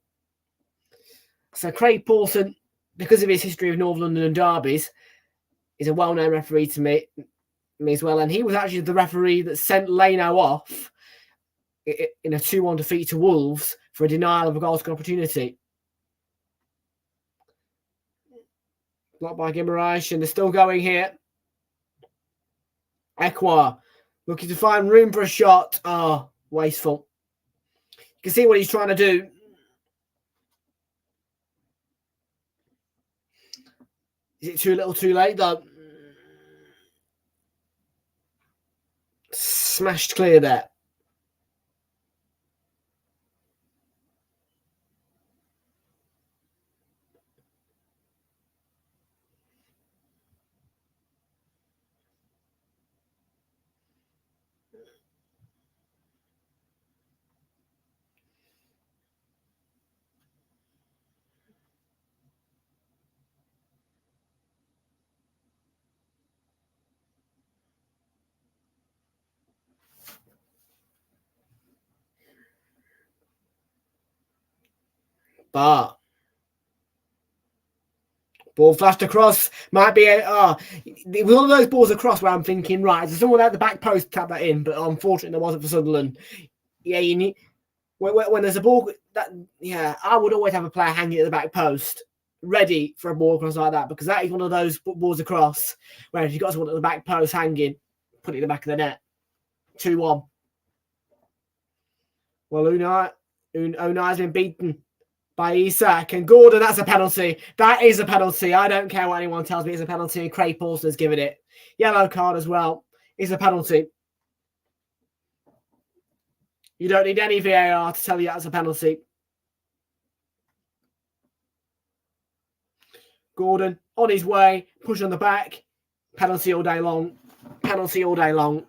Speaker 2: So Craig Pawson, because of his history of North London derbies, is a well-known referee to me as well. And he was actually the referee that sent Leno off in a 2-1 defeat to Wolves for a denial of a goal scoring opportunity. Blocked by Guimaraes, and they're still going here. Expire looking to find room for a shot. Oh, wasteful. You can see what he's trying to do. Is it too little too late, though? Smashed clear there. But ball flashed across. Might be it was one of those balls across where I'm thinking, right, there's someone at the back post tap that in, but unfortunately there wasn't for Sunderland. Yeah, you need when there's a ball that I would always have a player hanging at the back post, ready for a ball across like that, because that is one of those balls across where if you've got someone at the back post hanging, put it in the back of the net. 2-1. Well, Unai's been beaten by Isak and Gordon. That's a penalty. That is a penalty. I don't care what anyone tells me. It's a penalty. Craig Paulson has given it. Yellow card as well. It's a penalty. You don't need any VAR to tell you that's a penalty. Gordon on his way, push on the back, penalty all day long, penalty all day long.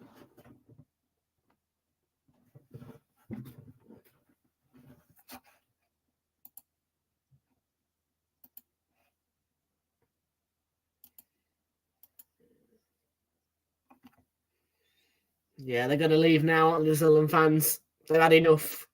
Speaker 2: Yeah, they're going to leave now, the Sunderland fans. They've had enough.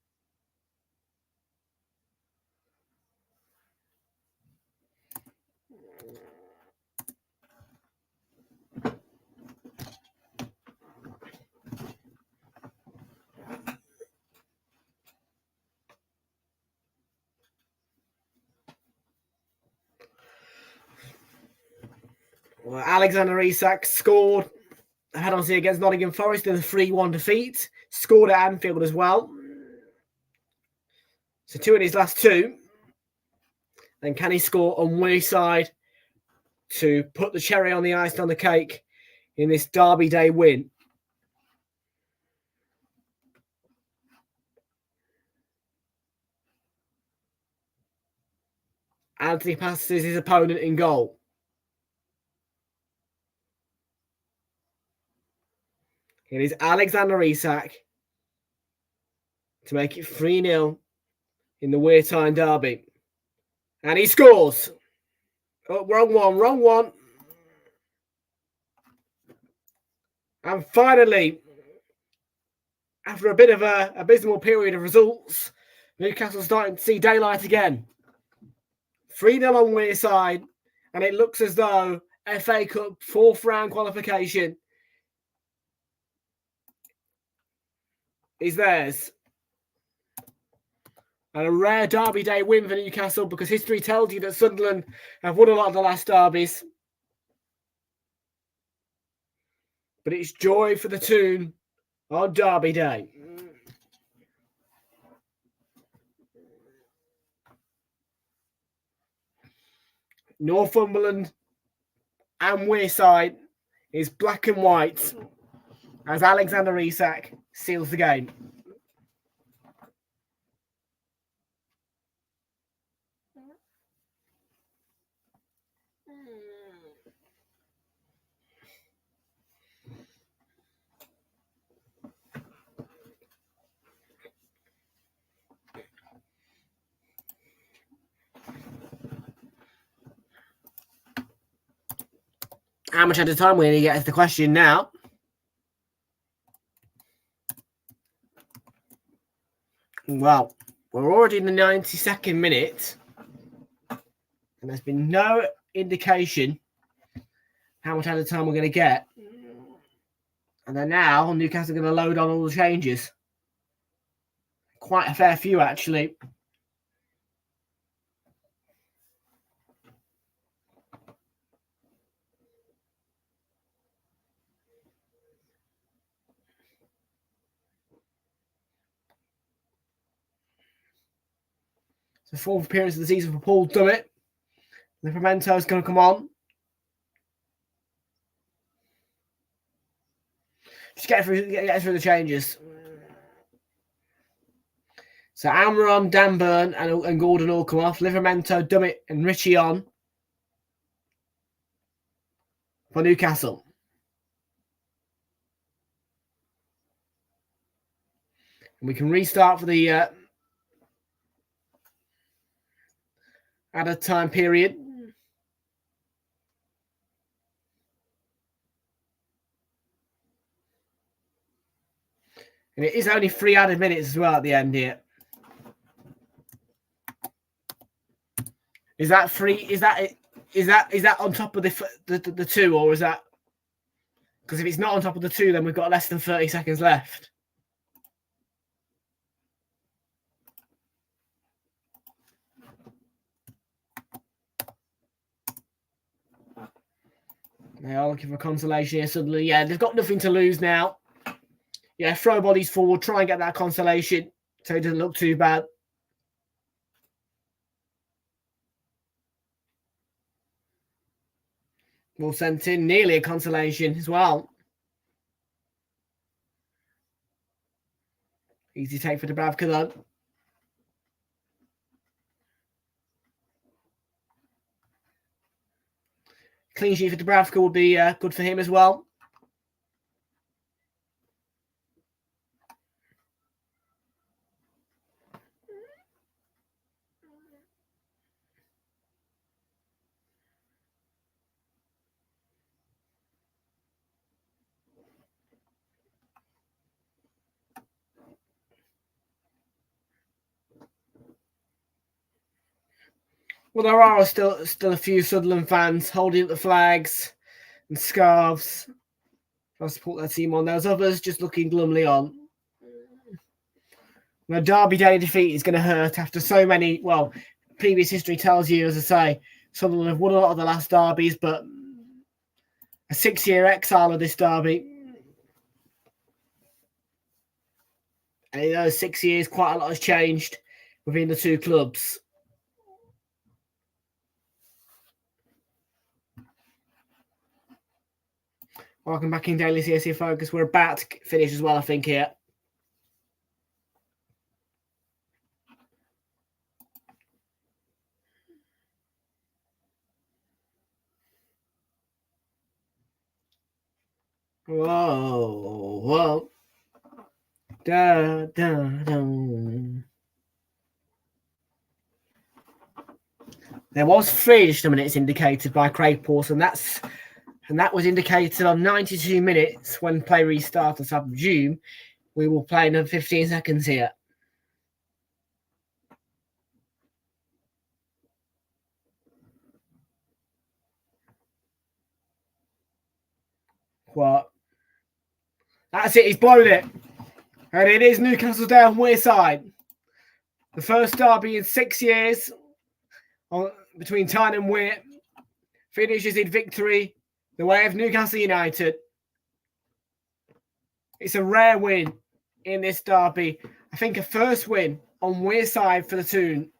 Speaker 2: Well, Alexander Isak scored a penalty against Nottingham Forest in the 3-1 defeat. Scored at Anfield as well. So 2 in his last 2. Then can he score on Wearside to put the cherry on the ice on the cake in this Derby Day win? Anthony passes his opponent in goal. It is Alexander Isak to make it 3-0 in the Weirtime Derby. And he scores. Oh, wrong one. And finally, after a bit of an abysmal period of results, Newcastle starting to see daylight again. 3-0 on Wearside, and it looks as though FA Cup 4th round qualification is theirs. And a rare Derby Day win for Newcastle, because history tells you that Sunderland have won a lot of the last derbies. But it's joy for the Toon on Derby Day. Northumberland and Wearside is black and white as Alexander Isak seals the game. How much at a time we're going to get is the question now. Well, we're already in the 92nd minute, and there's been no indication how much at a time we're going to get. And then now Newcastle are going to load on all the changes. Quite a fair few, actually. The 4th appearance of the season for Paul Dummett. Livramento is going to come on. Just get through the changes. So Amram, Dan Burn, and Gordon all come off. Livramento, Dummett, and Richie on for Newcastle. And we can restart for the added time period. And it is only 3 added minutes as well at the end here. Is that free? Is that on top of the 2, or is that? Because if it's not on top of the 2, then we've got less than 30 seconds left. They are looking for consolation here suddenly. Yeah, they've got nothing to lose now. Yeah, throw bodies forward, try and get that consolation so it doesn't look too bad. Well sent in, nearly a consolation as well. Easy take for Dubravka though. clean sheet for Dubravka would be good for him as well. Well, there are still a few Sunderland fans holding up the flags and scarves to support their team on. There's others just looking glumly on. Now, Derby Day defeat is going to hurt after so many. Well, previous history tells you, as I say, Sunderland have won a lot of the last derbies, but a 6-year exile of this derby. And in those 6 years, quite a lot has changed within the two clubs. Welcome back in Daily CSC Focus. We're about to finish as well, I think, here. Whoa, whoa. Da, da, da. There was 3 additional minutes indicated by Craig Pawson. That was indicated on 92 minutes when play restarted. So I presume we will play another 15 seconds here. What? That's it. He's blown it. And it is Newcastle Day on Wearside. The first derby in 6 years between Tyne and Weir finishes in victory the way of Newcastle United. It's a rare win in this derby. I think a first win on Wearside for the Toon.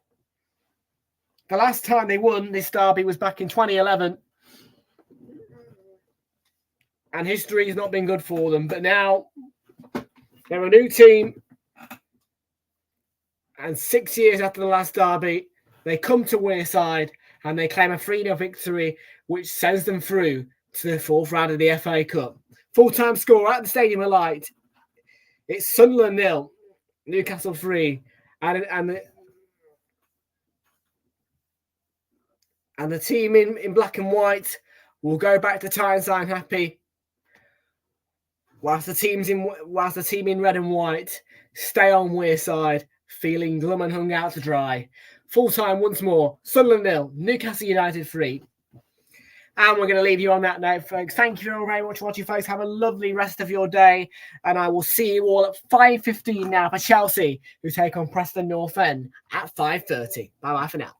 Speaker 2: The last time they won this derby was back in 2011. And history has not been good for them. But now they're a new team. And 6 years after the last derby, they come to Wearside and they claim a 3-0 victory, which sends them through to the 4th round of the FA Cup. Full-time score at the Stadium of Light. It's Sunderland 0, Newcastle 3. And the team in black and white will go back to Tyneside happy, whilst the team in red and white stay on Wearside, feeling glum and hung out to dry. Full-time once more, Sunderland 0, Newcastle United 3. And we're going to leave you on that note, folks. Thank you all very much for watching, folks. Have a lovely rest of your day. And I will see you all at 5:15 now for Chelsea, who take on Preston North End at 5:30. Bye-bye for now.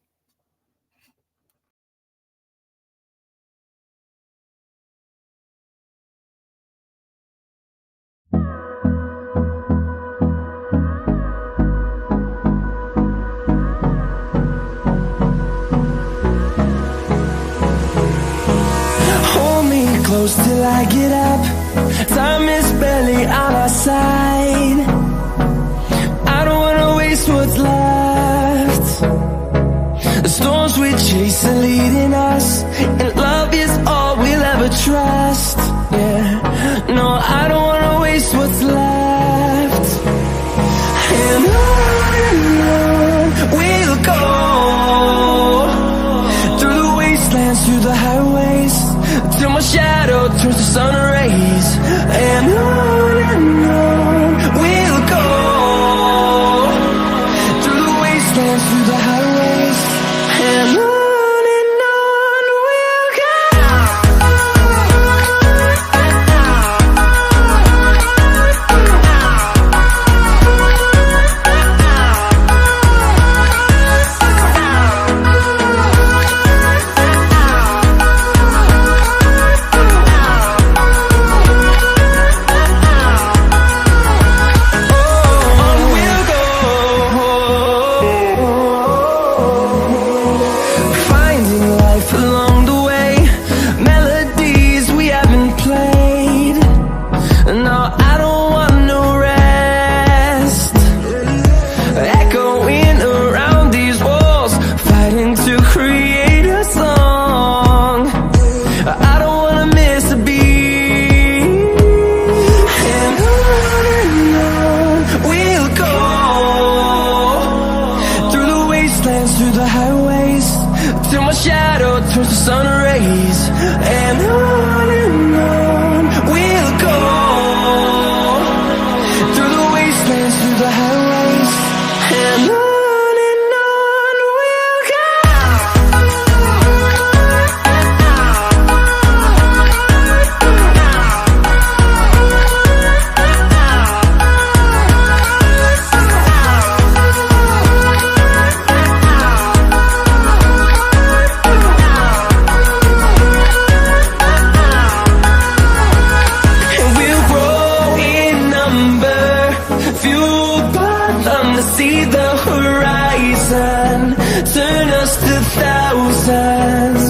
Speaker 1: Close till I get up. Time is barely on our side. I don't wanna waste what's left. The storms we chase are leading us, and love is all we'll ever trust. Yeah, no, I don't wanna waste what's left. And on we'll go, through the wastelands, through the highways, till my shadow turns to sun rays. And on we'll go, through the wastelands, through the highways, and on fueled by them to see the horizon, turn us to thousands.